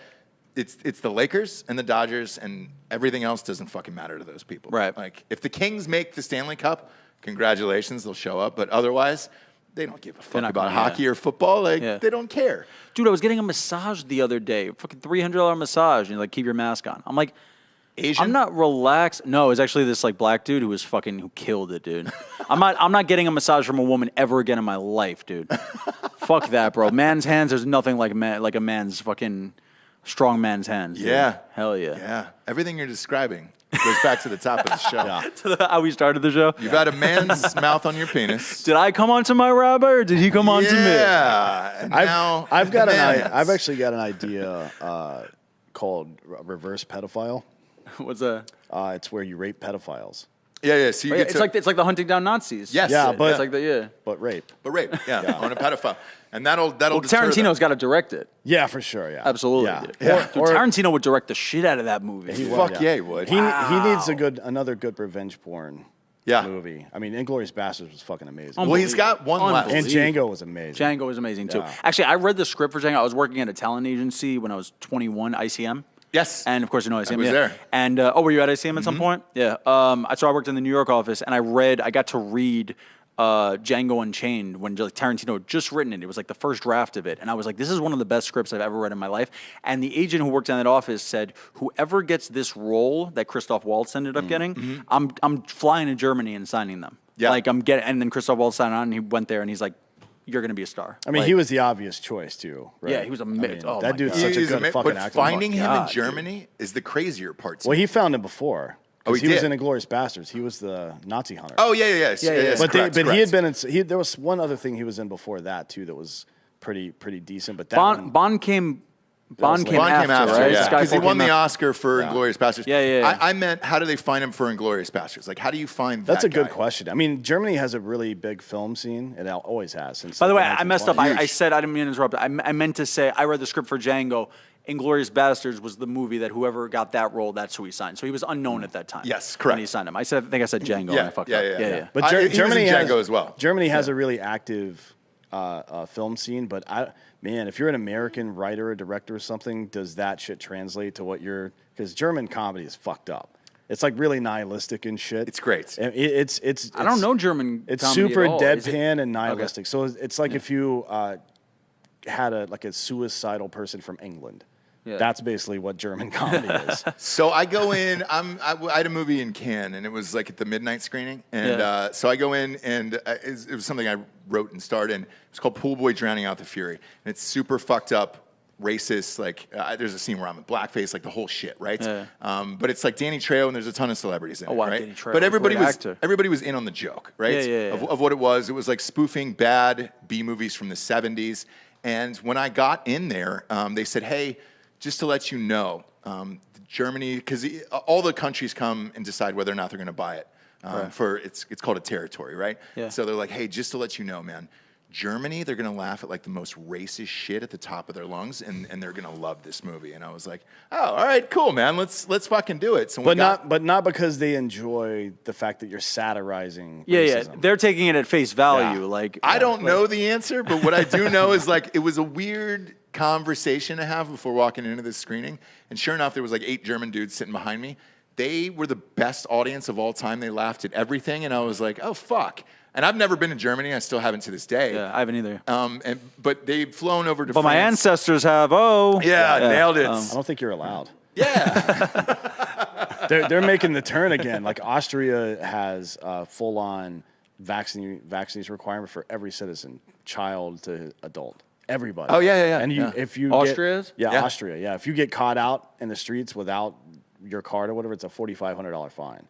it's the Lakers and the Dodgers, and everything else doesn't fucking matter to those people. Right. Like, if the Kings make the Stanley Cup, congratulations, they'll show up. But otherwise, they don't give a fuck not about gonna, hockey yeah. or football. Like, Yeah. they don't care. Dude, I was getting a massage the other day. Fucking $300 massage. And you're like, keep your mask on. I'm like, Asian? I'm not relaxed. No, it was actually this like black dude who who killed it, dude. I'm not getting a massage from a woman ever again in my life, dude. Fuck that, bro. Man's hands, there's nothing like a man's fucking strong man's hands. Dude. Yeah. Hell yeah. Yeah. Everything you're describing goes back to the top of the show. How we started the show. You've had a man's mouth on your penis. Did I come onto my rabbi or did he come on to me? Yeah. And now I've man's. I've actually got an idea called reverse pedophile. What's that? It's where you rape pedophiles, Yeah. So you get It's like the hunting down Nazis. Yes. Yeah, but- It's like the but rape. But rape. Yeah. On a pedophile. And that'll Well, deter them. Tarantino's got to direct it. Yeah, for sure. Yeah, Absolutely. Yeah. Dude. Yeah. Dude, Tarantino would direct the shit out of that movie. He would, Fuck yeah, he would. He needs another good revenge porn Yeah. movie. I mean, Inglourious Basterds was fucking amazing. Well, he's got one left. And Django was amazing. Django was amazing too. Yeah. Actually, I read the script for Django. I was working at a talent agency when I was 21, ICM. Yes. And of course, you know ICM. was yeah. there. And were you at ICM at some point? Yeah. So I worked in the New York office, and I got to read Django Unchained when Tarantino had just written it. It was like the first draft of it, and I was like, "This is one of the best scripts I've ever read in my life." And the agent who worked in that office said, "Whoever gets this role that Christoph Waltz ended up getting, I'm flying to Germany and signing them. Yeah. Like I'm getting." And then Christoph Waltz signed on, and he went there, and he's like, you're going to be a star. I mean, he was the obvious choice too, right? Yeah, he was a myth. Oh, that dude's God. such a good fucking But actor. finding him in Germany is the crazier part. Well, he found him before. Oh, he did? was in *Inglourious Bastards*. He was the Nazi hunter. Oh, yes. But correct. he had been in. There was one other thing he was in before that too that was pretty decent. But that one, Bond came Bond came after, right? yeah. Because he Skyfall won came the after. Oscar for *Inglourious Bastards*. Yeah. I meant, how do they find him for *Inglourious Bastards*? Like, how do you find that's that a good guy? question. I mean, Germany has a really big film scene. It always has. Since By the way, like I messed up. 1920s. I said, I didn't mean to interrupt. I meant to say, I read the script for Django. *Inglourious Bastards* was the movie that whoever got that role, that's who he signed. So he was unknown at that time. Yes, correct. When he signed him. I think I said Django. And I fucked up. Yeah. But he was Germany in has Django as well. Germany has a really active film scene, but if you're an American writer or director or something, does that shit translate to what you're? Because German comedy is fucked up. It's like really nihilistic and shit. It's great. And it's I don't know German It's comedy super at all. Is it- deadpan and nihilistic. So it's like if you had a suicidal person from England. Yeah. That's basically what German comedy is. So I go in. I had a movie in Cannes, and it was like at the midnight screening. And so I go in, and it was something I wrote and starred in. It's called Pool Boy Drowning Out the Fury, and it's super fucked up, racist. Like there's a scene where I'm in blackface, like the whole shit, right? Yeah. But it's like Danny Trejo, and there's a ton of celebrities in it, wow, right? Danny Trejo, But everybody great was actor. everybody was in on the joke, right? Yeah. Of what it was. It was like spoofing bad B movies from the '70s. And when I got in there, they said, "Hey, just to let you know, Germany, because all the countries come and decide whether or not they're going to buy it. It's called a territory, right? Yeah. So they're like, hey, just to let you know, man, Germany, they're going to laugh at like the most racist shit at the top of their lungs, and they're going to love this movie. And I was like, oh, all right, cool, man, let's fucking do it. So not because they enjoy the fact that you're satirizing. Yeah. racism. They're taking it at face value. Yeah. Like I don't know the answer, but what I do know is like it was a weird conversation to have before walking into this screening. And sure enough, there was like 8 German dudes sitting behind me. They were the best audience of all time. They laughed at everything, and I was like, oh fuck. And I've never been to Germany. I still haven't to this day. Yeah, I haven't either. But they've flown over to But France. my ancestors have. Oh, Yeah, nailed it. I don't think you're allowed. Yeah. They're making the turn again. Like Austria has a full-on vaccination requirement for every citizen, child to adult. Everybody. Oh, yeah. And if you Austria is? Yeah, Austria. Yeah, if you get caught out in the streets without your card or whatever, it's a $4,500 fine.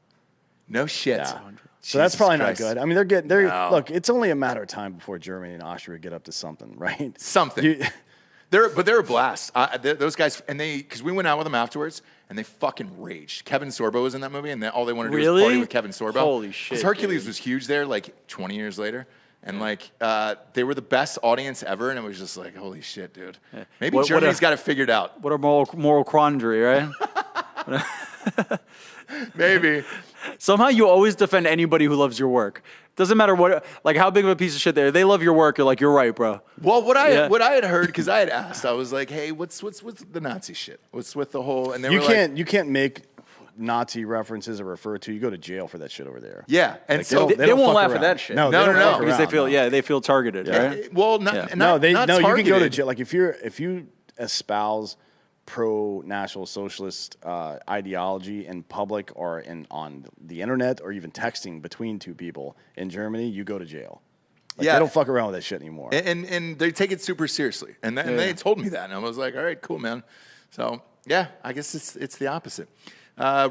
No shit. Yeah. So Jesus that's probably Christ. not good. I mean, look. It's only a matter of time before Germany and Austria get up to something, right? Something. They're a blast. Those guys, and because we went out with them afterwards, and they fucking raged. Kevin Sorbo was in that movie, and all they wanted to do was Really? party with Kevin Sorbo. Holy shit, Because Hercules dude. was huge there, like 20 years later. And they were the best audience ever, and it was just like, holy shit, dude. Maybe What Germany's got it figured out. What a moral quandary, right? Maybe. Somehow you always defend anybody who loves your work. Doesn't matter how big of a piece of shit they are. They love your work. You're like, you're right, bro. Well, what I had heard, because I had asked, I was like, hey, what's the Nazi shit? What's with the whole? And they were like, you can't make Nazi references or refer to. You go to jail for that shit over there. yeah, and Like, so they They don't won't fuck laugh around. at that shit. No, No, they don't no, fuck Because they around, feel no. they feel targeted, right? well, not, Yeah. not you can go to targeted. jail. Like if you espouse pro-national socialist ideology in public or on the internet or even texting between two people in Germany, you go to jail. Like, Yeah. they don't fuck around with that shit anymore. And they take it super seriously. And they told me that. And I was like, all right, cool, man. So, yeah, I guess it's the opposite.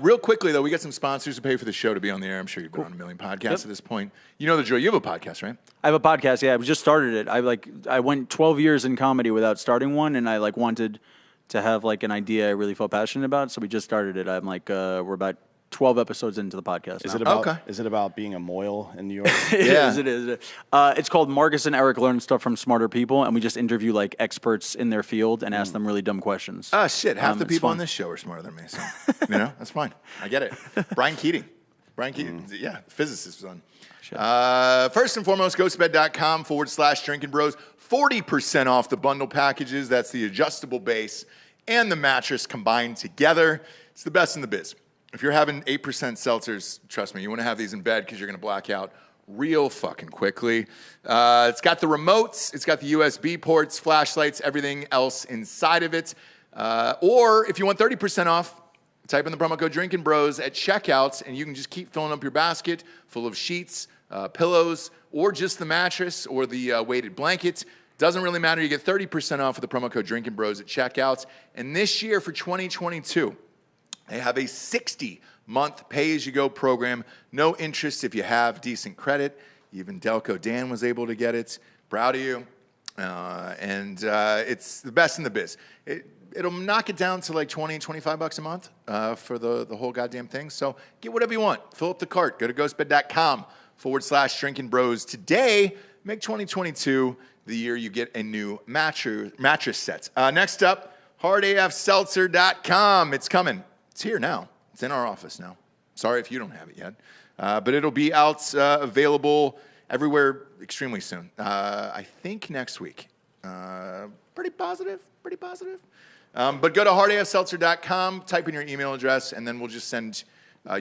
Real quickly, though, we got some sponsors to pay for the show to be on the air. I'm sure you've been on a million podcasts at this point. You know the drill. You have a podcast, right? I have a podcast. Yeah, I just started it. I went 12 years in comedy without starting one, and I wanted to have an idea I really felt passionate about. So we just started it. I'm we're about 12 episodes into the podcast. Is now. it about Okay. is it about being a moil in New York? It Yeah. is. It is. It's called Marcus and Eric Learn Stuff from Smarter People, and we just interview experts in their field and ask them really dumb questions. Oh, shit. Half the it's people fun. on this show are smarter than me. So, that's fine. I get it. Brian Keating. Yeah, physicist was on. First and foremost, ghostbed.com/Drinkin Bros. 40% off the bundle packages. That's the adjustable base and the mattress combined together. It's the best in the biz. If you're having 8% seltzers, trust me, you want to have these in bed because you're going to black out real fucking quickly. It's got the remotes. It's got the USB ports, flashlights, everything else inside of it. Or if you want 30% off, type in the promo code Drinkin Bros at checkouts, and you can just keep filling up your basket full of sheets, pillows, or just the mattress or the weighted blanket. Doesn't really matter. You get 30% off with the promo code Drinkin' Bros at checkouts. And this year for 2022, they have a 60-month pay-as-you-go program. No interest if you have decent credit. Even Delco Dan was able to get it. Proud of you. And it's the best in the biz. It'll knock it down to like 20, 25 bucks a month for the whole goddamn thing. So get whatever you want. Fill up the cart. Go to ghostbed.com/Drinkin' Bros today. Make 2022 the year you get a new mattress set. Next up, hardafseltzer.com. It's coming. It's here now. It's in our office now. Sorry if you don't have it yet. But it'll be out available everywhere extremely soon. I think next week. Pretty positive. But go to hardafseltzer.com, type in your email address, and then we'll just send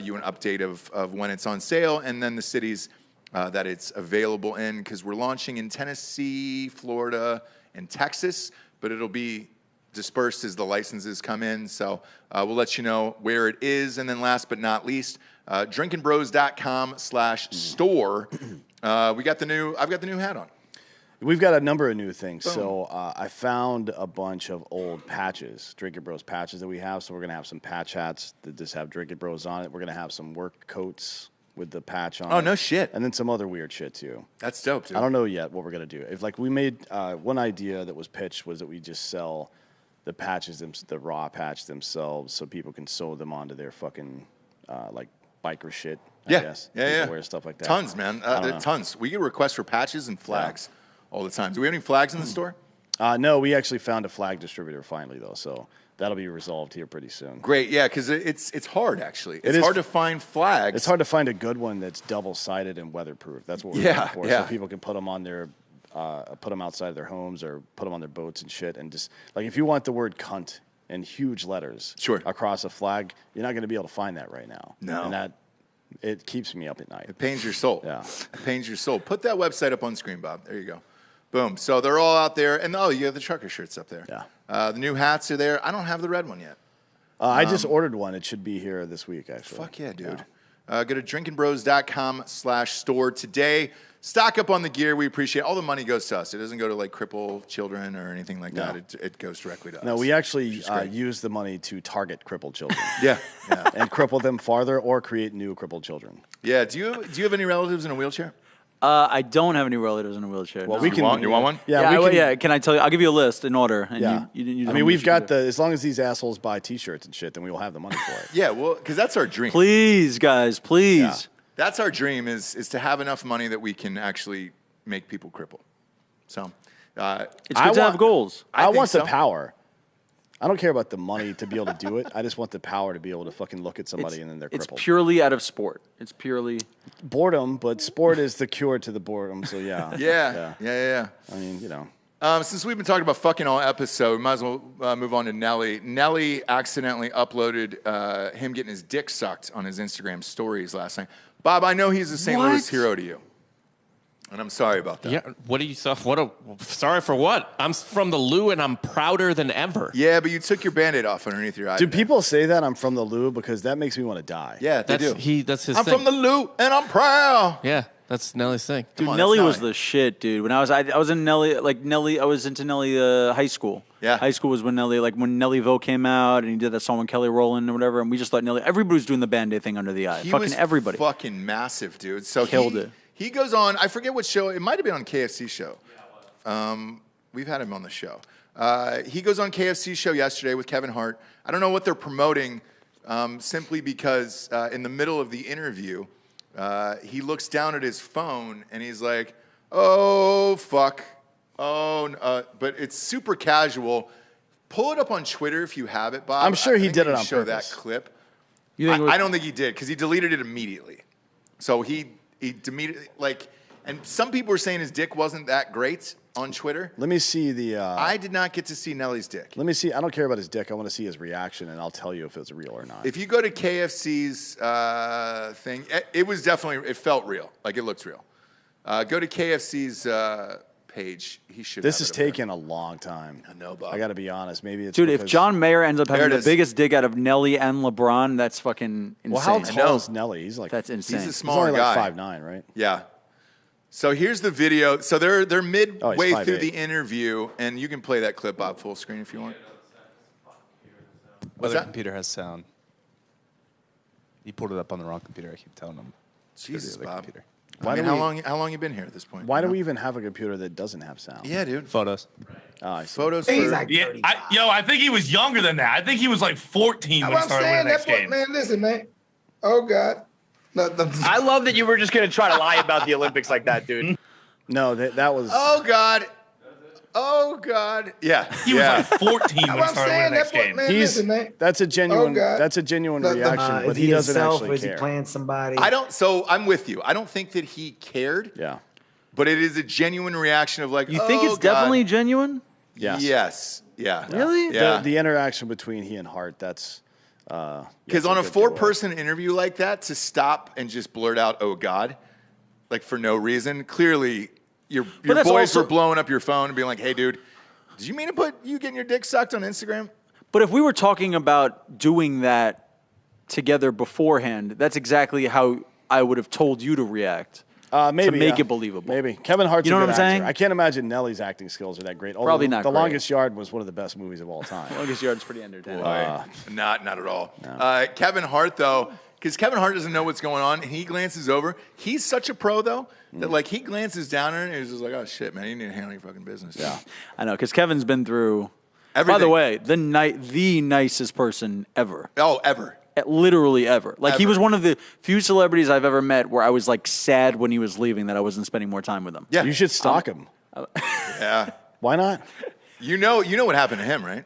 you an update of when it's on sale and then the cities that it's available in, because we're launching in Tennessee, Florida, and Texas, but it'll be dispersed as the licenses come in. So we'll let you know where it is. And then last but not least, drinkinbros.com/store. I've got the new hat on. We've got a number of new things. Boom. So I found a bunch of old patches, Drinkin' Bros patches that we have. So we're going to have some patch hats that just have Drinkin' Bros on it. We're going to have some work coats with the patch on it. Oh, no shit. And then some other weird shit, too. That's dope, dude. I don't know yet what we're going to do. If we made one idea that was pitched was that we just sell the patches, the raw patch themselves, so people can sew them onto their fucking, biker shit, I guess. Yeah. Wear stuff like that. Tons, man. Tons. We get requests for patches and flags. All the time. Do we have any flags in the store? No, we actually found a flag distributor finally, though, so that'll be resolved here pretty soon. Great, yeah, because it's hard, actually. It's hard to find flags. It's hard to find a good one that's double-sided and weatherproof. That's what we're looking for, so people can put them on their, put them outside of their homes or put them on their boats and shit, and just, if you want the word cunt in huge letters across a flag, you're not going to be able to find that right now. No. And it keeps me up at night. It pains your soul. Yeah. It pains your soul. Put that website up on screen, Bob. There you go. Boom. So they're all out there. And, you have the trucker shirts up there. Yeah. The new hats are there. I don't have the red one yet. I just ordered one. It should be here this week, actually. Fuck yeah, dude. Go to drinkinbros.com/store today. Stock up on the gear. We appreciate it. All the money goes to us. It doesn't go to, cripple children or anything like that. It goes directly to us. No, we actually use the money to target crippled children. Yeah. And cripple them farther or create new crippled children. Yeah. Do you have any relatives in a wheelchair? I don't have any relatives in a wheelchair. Well, no. you want one? Yeah, Can I tell you? I'll give you a list in order. And you we've got as long as these assholes buy T-shirts and shit, then we will have the money for it. Yeah, well, because that's our dream. Please, guys, please. Yeah. That's our dream is to have enough money that we can actually make people cripple. So it's good to have goals. I want the power. I don't care about the money to be able to do it. I just want the power to be able to fucking look at somebody and then they're crippled. It's purely out of sport. It's purely boredom, but sport is the cure to the boredom. So yeah. Yeah. I mean, since we've been talking about fucking all episode, we might as well move on to Nelly. Nelly accidentally uploaded him getting his dick sucked on his Instagram stories last night. Bob, I know he's a St. Louis hero to you. And I'm sorry about that. Yeah, sorry for what? I'm from the Lou and I'm prouder than ever. Yeah, but you took your Band-Aid off underneath your eye. Do people say that I'm from the Lou? Because that makes me want to die. Yeah, they do. That's his I'm thing. from the Lou and I'm proud. Yeah, that's Nelly's thing. Dude, Nelly was the shit, dude. When I was in Nelly, I was into Nelly high school. Yeah. High school was when when Nelly Vo came out and he did that song with Kelly Rowland or whatever, and we just thought everybody was doing the Band-Aid thing under the eye. Everybody. Fucking massive, dude. So killed it. He goes on, I forget what show, it might have been on KFC show. We've had him on the show. He goes on KFC show yesterday with Kevin Hart. I don't know what they're promoting, simply because in the middle of the interview, he looks down at his phone and he's like, oh, fuck. Oh, but it's super casual. Pull it up on Twitter if you have it, Bob. I'm sure he did it on show purpose. That clip. I don't think he did because he deleted it immediately. So he immediately, and some people were saying his dick wasn't that great on Twitter. Let me see the... I did not get to see Nelly's dick. Let me see. I don't care about his dick. I want to see his reaction, and I'll tell you if it's real or not. If you go to KFC's thing, it was definitely, it felt real. It looked real. Go to KFC's page. He should This have is it over there. taking a long time. I know, Bob. I got to be honest. Maybe it's Dude, if John Mayer ends up having the is. biggest dick out of Nelly and LeBron, that's fucking insane. Well, how tall is Nelly? He's That's insane. He's a he's smaller only guy. 5'9", right? Yeah. So here's the video. So they're midway through 5'8". the interview, and you can play that clip up full screen if you want. What's Other that? computer has sound. He pulled it up on the wrong computer. I keep telling him. Jesus, Go to the other Bob. computer. How long you been here at this point? Why do we even have a computer that doesn't have sound? Yeah, dude. Photos. Oh, I see. Photos. He's For, like Yeah, 35. I think he was younger than that. I think he was like 14 when he I'm started saying winning that next boy, game. man. Listen, man. Oh God. I love that you were just going to try to lie about the Olympics like that, dude. No, that was. oh God. Oh God. Yeah. He was yeah. like 14 when he I'm started saying winning that next boy, game. man. Listen, man. That's a genuine. God. That's a genuine The- reaction, but is he doesn't himself, actually or is he care. playing somebody? So I'm with you. I don't think that he cared, Yeah. but it is a genuine reaction of like, You think it's God. definitely genuine? Yes. Yes. Yeah. Really? Yeah. The interaction between he and Hart. That's. Because on a 4-person interview like that, to stop and just blurt out, "Oh God," like for no reason, clearly your that's boys also- were blowing up your phone and being like, "Hey, dude, did you mean to put you getting your dick sucked on Instagram?" But if we were talking about doing that together beforehand, that's exactly how I would have told you to react. Maybe, to make yeah. it believable. Maybe Kevin Hart's You know a what good I'm saying? actor. I can't imagine Nellie's acting skills are that great. Although Probably not The great. Longest Yard was one of the best movies of all time. Longest Yard's pretty entertaining. Not at all. Kevin Hart though, because Kevin Hart doesn't know what's going on, and he glances over. He's such a pro though that like he glances down at her and he's just like, "Oh shit, man, you need to handle your fucking business." Yeah. I know, because Kevin's been through. Everything. By the way, the nicest person ever. Oh, ever. Literally ever. Like he Ever. was one of the few celebrities I've ever met where I was like sad when he was leaving that I wasn't spending more time with him. Yeah. You should stalk him. Yeah. Why not? You know what happened to him, right?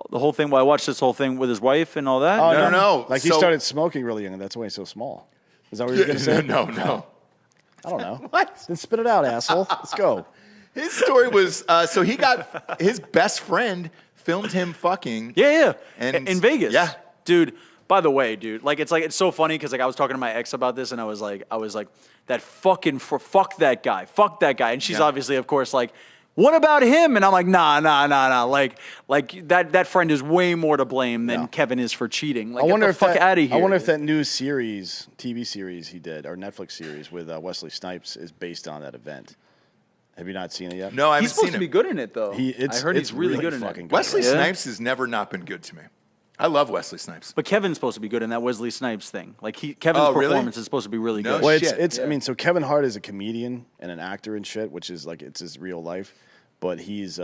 The whole thing. Well, I watched this whole thing with his wife and all that. Oh, No. Like he So- started smoking really young, and that's why he's so small. Is that what you're going to say? No. I don't know. What? Then spit it out, asshole. Let's go. His story was so he got his best friend filmed him fucking. Yeah. And- in Vegas. yeah. Dude, by the way, dude, it's so funny because I was talking to my ex about this and I was like, that fucking fuck that guy. And she's Yeah. obviously, of course, like, what about him? And I'm like, nah. Like that friend is way more to blame than Kevin is for cheating. Like, get the fuck out of here. I wonder if that new series, TV series he did, or Netflix series with Wesley Snipes is based on that event. Have you not seen it yet? No, I haven't He's supposed seen to him. be good in it, though. I heard he's really good in fucking it. good. Wesley Yeah. Snipes has never not been good to me. I love Wesley Snipes. But Kevin's supposed to be good in that Wesley Snipes thing. Like Kevin's Oh, really? performance is supposed to be really No good. Well, shit. it's. I mean, so Kevin Hart is a comedian and an actor and shit, which is like it's his real life. But he's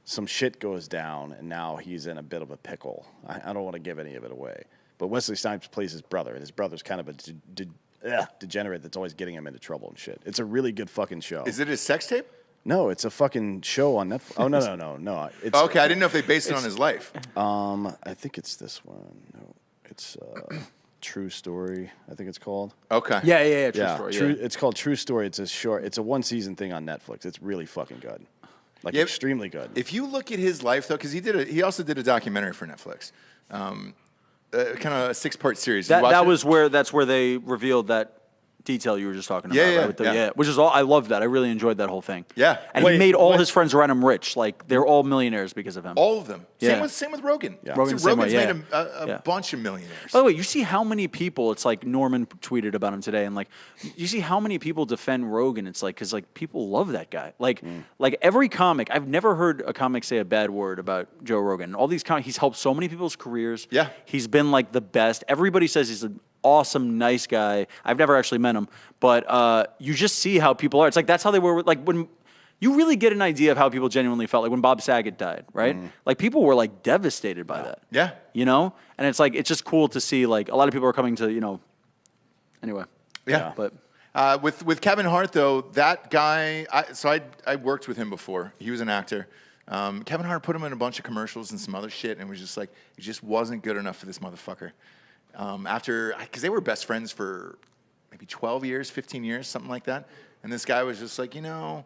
some shit goes down, and now he's in a bit of a pickle. I don't want to give any of it away. But Wesley Snipes plays his brother, and his brother's kind of a degenerate that's always getting him into trouble and shit. It's a really good fucking show. Is it his sex tape? No, it's a fucking show on Netflix. Oh no. It's, Okay, I didn't know if they based it on his life. I think it's this one. No, it's True Story. I think it's called. Okay. Yeah. True story. True. Yeah. It's called True Story. It's a short. It's a 1-season thing on Netflix. It's really fucking good. Like Yeah, extremely good. If you look at his life though, because he also did a documentary for Netflix, kind of a 6-part series. Did you watch it? That's where they revealed that detail you were just talking about. Yeah, right? yeah. Which is all. I love that. I really enjoyed that whole thing. Yeah. And he Wait, made all what? his friends around him rich. Like they're all millionaires because of him. All of them. Yeah. Same with Rogan. Yeah. Rogan's So the same Rogan's way, made yeah. a Yeah. bunch of millionaires. By the way, you see how many people? It's like Norman tweeted about him today, and like you see how many people defend Rogan. It's like because like people love that guy. Like every comic, I've never heard a comic say a bad word about Joe Rogan. All these comics, he's helped so many people's careers. Yeah. He's been like the best. Everybody says he's an awesome, nice guy. I've never actually met him, but you just see how people are. It's like that's how they were. Like when you really get an idea of how people genuinely felt. Like when Bob Saget died, right? Like people were like devastated by that. Yeah. You know, and it's like it's just cool to see. Like a lot of people are coming to Anyway. Yeah. But With Kevin Hart though, that guy. I worked with him before. He was an actor. Kevin Hart put him in a bunch of commercials and some other shit, and it was just like it just wasn't good enough for this motherfucker. Because they were best friends for maybe 12 years, 15 years, something like that. And this guy was just like, I'm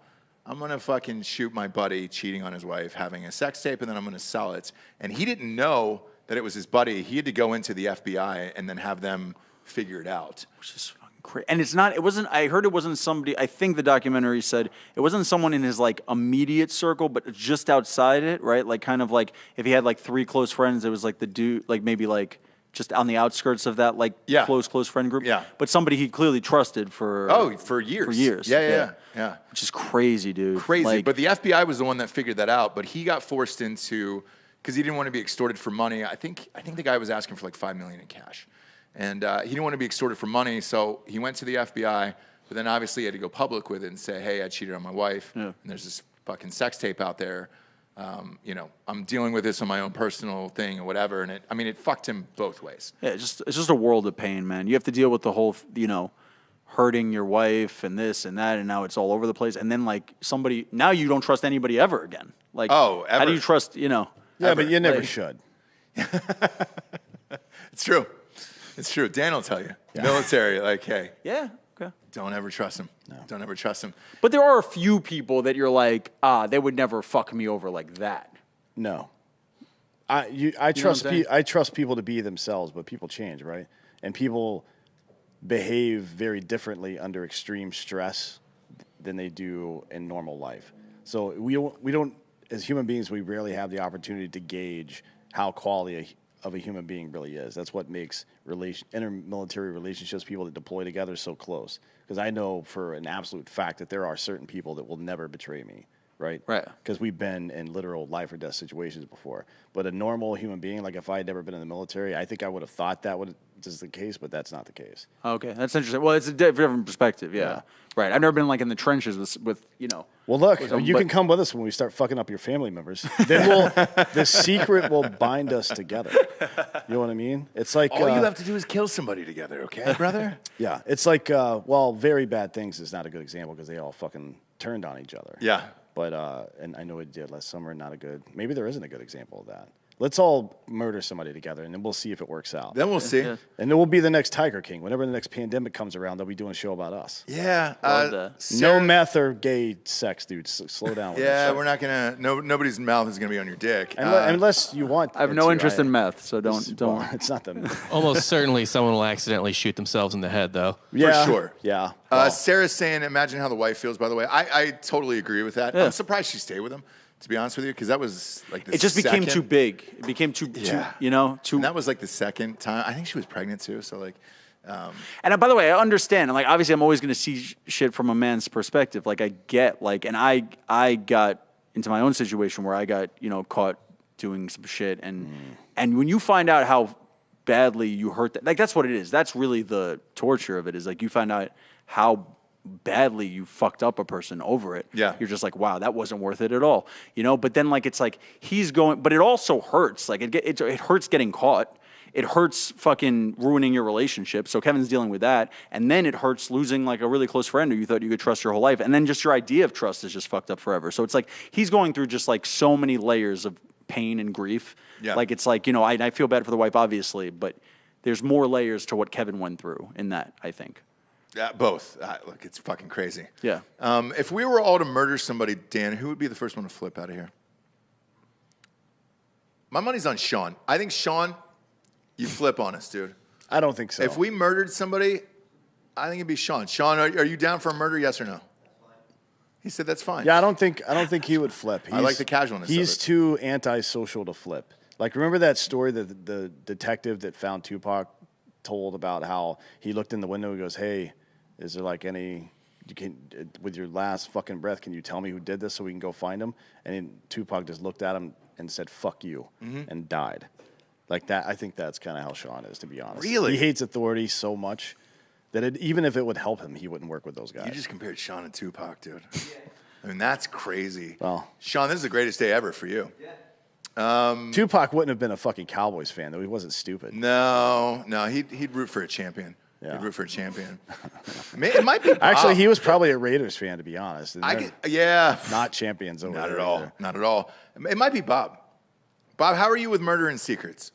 going to fucking shoot my buddy cheating on his wife, having a sex tape, and then I'm going to sell it. And he didn't know that it was his buddy. He had to go into the FBI and then have them figure it out. which is fucking crazy. And I heard it wasn't somebody, I think the documentary said it wasn't someone in his like immediate circle, but just outside it, right? Like kind of like if he had like 3 close friends, it was like the dude, like maybe like just on the outskirts of that like close friend group. Yeah. But somebody he clearly trusted for years. For years. Yeah. Which is crazy, dude. Crazy. Like, but the FBI was the one that figured that out. But he got forced into because he didn't want to be extorted for money. I think the guy was asking for like $5 million in cash, and he didn't want to be extorted for money. So he went to the FBI. But then obviously he had to go public with it and say, hey, I cheated on my wife. Yeah. And there's this fucking sex tape out there. I'm dealing with this on my own personal thing or whatever. And it fucked him both ways. Yeah, it's just a world of pain, man. You have to deal with the whole, hurting your wife and this and that. And now it's all over the place. And then like now you don't trust anybody ever again. Like, ever. How do you trust, Yeah, ever? but you never should. It's true. It's true. Dan will tell you. Yeah. Military, like, hey. Yeah. Okay. Don't ever trust him. No. Don't ever trust him. But there are a few people that you're like, they would never fuck me over like that. No. I trust people to be themselves, but people change, right? And people behave very differently under extreme stress than they do in normal life. So we don't as human beings, we rarely have the opportunity to gauge how quality of a human being really is. That's what makes intermilitary relationships, people that deploy together, so close. Because I know for an absolute fact that there are certain people that will never betray me, right? Right. Because we've been in literal life or death situations before. But a normal human being, like if I had never been in the military, I think I would have thought that was the case, but that's not the case. Okay, that's interesting. Well, it's a different perspective, yeah. Right. I've never been like in the trenches with Well, look, you can come with us when we start fucking up your family members. Then the secret will bind us together. You know what I mean? It's like all you have to do is kill somebody together, okay, brother? Yeah, it's like Very Bad Things is not a good example because they all fucking turned on each other. Yeah. But and I know it did last summer. Maybe there isn't a good example of that. Let's all murder somebody together, and then we'll see if it works out. Then we'll see. And then we'll be the next Tiger King. Whenever the next pandemic comes around, they'll be doing a show about us. Yeah. No meth or gay sex, dude. Slow down. Yeah, we're not going to... Nobody's mouth is going to be on your dick. Unless you want... I have no interest in meth, so don't... It's not the... Almost certainly someone will accidentally shoot themselves in the head, though. Yeah. For sure. Yeah. Sarah's saying, imagine how the wife feels, by the way. I totally agree with that. Yeah. I'm surprised she stayed with him. To be honest with you, because that was like the It just became too big. It became too, And that was like the second time. I think she was pregnant too. So like, and by the way, I understand. And like, obviously, I'm always going to see shit from a man's perspective. Like, I get and I got into my own situation where I got caught doing some shit, and when you find out how badly you hurt that, like that's what it is. That's really the torture of it. Is like you find out how badly you fucked up a person over it. Yeah. You're just like, wow, that wasn't worth it at all. But then like, it's like he's going, but it also hurts. Like it hurts getting caught. It hurts fucking ruining your relationship. So Kevin's dealing with that. And then it hurts losing like a really close friend who you thought you could trust your whole life. And then just your idea of trust is just fucked up forever. So it's like, he's going through just like so many layers of pain and grief. Yeah. Like, it's like, I feel bad for the wife, obviously, but there's more layers to what Kevin went through in that, I think. Yeah, both. Look, it's fucking crazy. Yeah. If we were all to murder somebody, Dan, who would be the first one to flip out of here? My money's on Sean. I think Sean, you flip on us, dude. I don't think so. If we murdered somebody, I think it'd be Sean. Sean, are you down for a murder? Yes or no? He said that's fine. Yeah, I don't think he would flip. I like the casualness. He's too antisocial to flip. Like, remember that story that the detective that found Tupac told about how he looked in the window and goes, "Hey, is there like with your last fucking breath, can you tell me who did this so we can go find him?" And Tupac just looked at him and said, "Fuck you," and died. Like that, I think that's kind of how Sean is, to be honest. Really? He hates authority so much that even if it would help him, he wouldn't work with those guys. You just compared Sean and Tupac, dude. I mean, that's crazy. Well, Sean, this is the greatest day ever for you. Tupac wouldn't have been a fucking Cowboys fan, though. He wasn't stupid. No, he'd root for a champion. Yeah. He'd root for a champion. It might be Bob. Actually, he was probably a Raiders fan, to be honest. Yeah. Not champions over Not there at all. either. Not at all. It might be Bob. Bob, how are you with murder and secrets?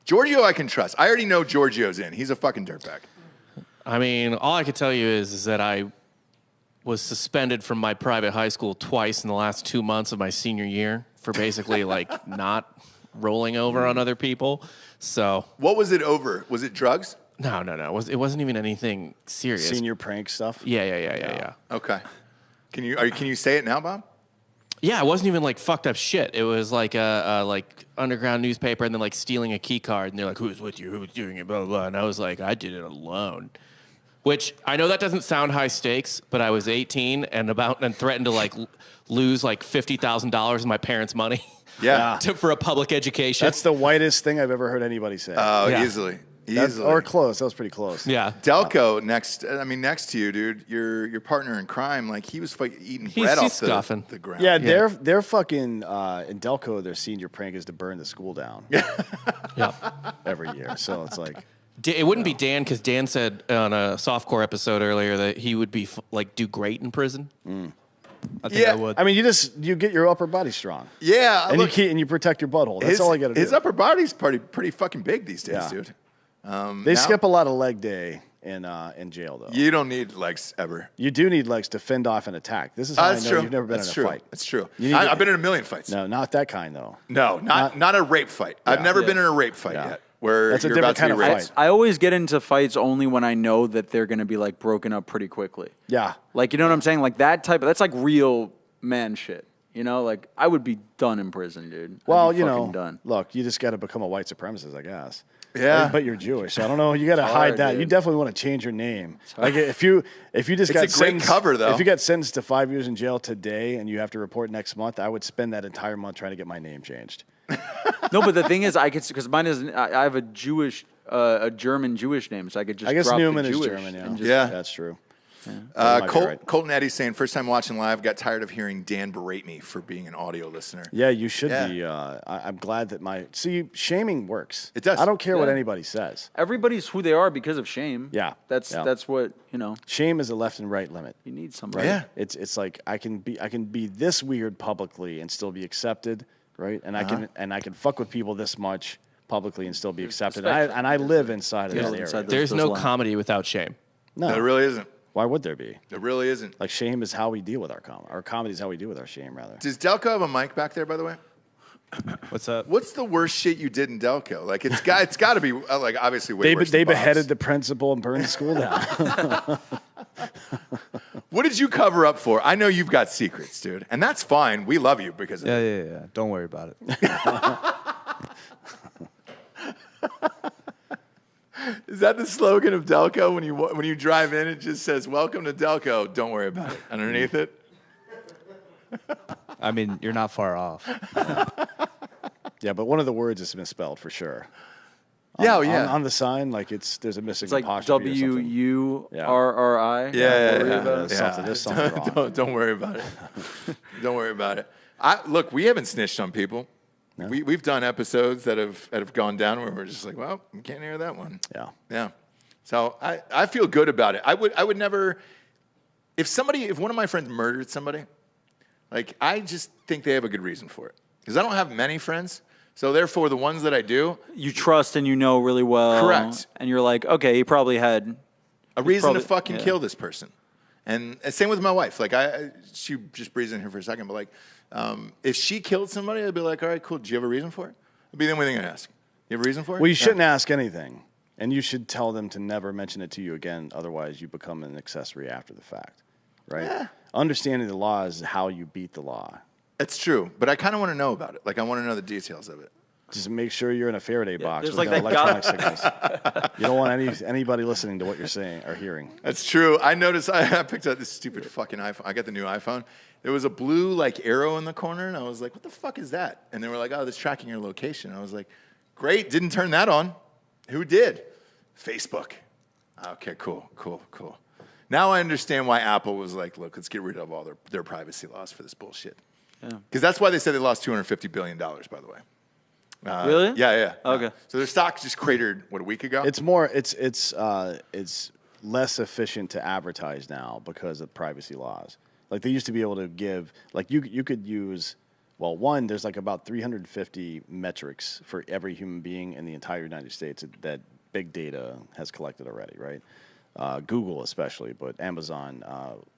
Giorgio I can trust. I already know Giorgio's in. He's a fucking dirtbag. I mean, all I can tell you is that I was suspended from my private high school twice in the last 2 months of my senior year for basically like not rolling over on other people. So what was it over? Was it drugs? No. It wasn't even anything serious. Senior prank stuff? Yeah. Okay. Can you say it now, Bob? Yeah, it wasn't even like fucked up shit. It was like a like underground newspaper, and then like stealing a key card, and they're like, "Who's with you? Who's doing it?" Blah blah blah. And I was like, "I did it alone." Which I know that doesn't sound high stakes, but I was 18 and threatened to like lose like $50,000 of my parents' money. Yeah. For a public education. That's the whitest thing I've ever heard anybody say. Oh, Yeah. easily. Or close. That was pretty close. Yeah. Delco next to you, dude. Your partner in crime, like he was eating bread he's off stuffing. the ground. Yeah, they're fucking in Delco. Their senior prank is to burn the school down. Yeah. Every year. So it's like It wouldn't be Dan because Dan said on a softcore episode earlier that he would be do great in prison. I think I would. I mean, you get your upper body strong. Yeah, And look, you protect your butthole. That's all I got to do. His upper body's pretty fucking big these days, Yeah. dude. They skip a lot of leg day in jail though. You don't need legs ever. You do need legs to fend off an attack. This is how I know That's true. you've never been That's in a true. fight. That's true. You need I've been in a million fights. No, not that kind though. No, not a rape fight. I've never been in a rape fight yet. Where That's a you're different about to kind be of raped. fight. I always get into fights only when I know that they're going to be like broken up pretty quickly. Yeah. Like, you know what I'm saying? Like that's like real man shit. You know, like I would be done in prison, dude. Well, I'd be you fucking know, done. look, you just got to become a white supremacist, I guess. Yeah. But you're Jewish, so I don't know. You got to hide hard, that. dude. You definitely want to change your name. Like if you just got a great sentenced, cover, though. If you got sentenced to 5 years in jail today and you have to report next month, I would spend that entire month trying to get my name changed. No, but the thing is, I could because mine is I have a Jewish, a German Jewish name, so I could just. I guess drop Neumann the is Jewish German. Yeah, and just- Yeah. that's true. Might be right. Colton Eddy's saying, first time watching live, got tired of hearing Dan berate me for being an audio listener. Yeah, you should Yeah. be. I'm glad that shaming works. It does. I don't care what Yeah. anybody says. Everybody's who they are because of shame. Yeah. that's Yeah. that's what you know. Shame is a left and right limit. You need somebody. Yeah. It's like I can be this weird publicly and still be accepted, right? And I can fuck with people this much publicly and still be accepted. And I live inside of that area. inside There's those no lines. comedy without shame. No, No, it really isn't. why would there be? It really isn't. Like shame is how we deal with our comedy. Our comedy is how we deal with our shame, rather. Does Delco have a mic back there, by the way? What's up? What's the worst shit you did in Delco? Like it's got to be like obviously way worse. They than Bob's. beheaded the principal and burned the school down. What did you cover up for? I know you've got secrets, dude, and that's fine. We love you because of that. Yeah. Don't worry about it. Is that the slogan of Delco when you drive in? It just says "Welcome to Delco." Don't worry about it. Underneath it. I mean, you're not far off. Yeah, but one of the words is misspelled for sure. On the sign, like there's a missing It's like apostrophe or something. WURRI. Yeah. There's something wrong. Don't worry about it. Don't worry about it. Look, we haven't snitched on people. No. We've done episodes that have gone down where we're just like, well, we can't hear that one. Yeah. So I feel good about it. I would never. If one of my friends murdered somebody, like I just think they have a good reason for it because I don't have many friends. So therefore, the ones that I do, You trust and you know really well. Correct. And you're like, okay, he probably had a reason probably- to fucking yeah. kill this person. And same with my wife. Like she just breathes in here for a second, but like if she killed somebody, I'd be like, all right, cool. Do you have a reason for it? It'd be the only thing I'd ask. You have a reason for it? Well, you shouldn't ask anything, and you should tell them to never mention it to you again. Otherwise, you become an accessory after the fact, right? Yeah. Understanding the law is how you beat the law. It's true, but I kind of want to know about it. Like I want to know the details of it. Just make sure you're in a Faraday box there's with like no that electronic signals. You don't want anybody listening to what you're saying or hearing. That's true. I noticed. I picked up this stupid fucking iPhone. I got the new iPhone. There was a blue like arrow in the corner, and I was like, "What the fuck is that?" And they were like, "Oh, that's tracking your location." I was like, "Great, didn't turn that on. Who did?" Facebook. Okay, cool. Now I understand why Apple was like, "Look, let's get rid of all their privacy laws for this bullshit." Because that's why they said they lost $250 billion. By the way. Really? Yeah. Okay. So their stock just cratered a week ago. It's less efficient to advertise now because of privacy laws. Like they used to be able to give, like you could use, well, one, there's like about 350 metrics for every human being in the entire United States that big data has collected already, right? Google especially, but Amazon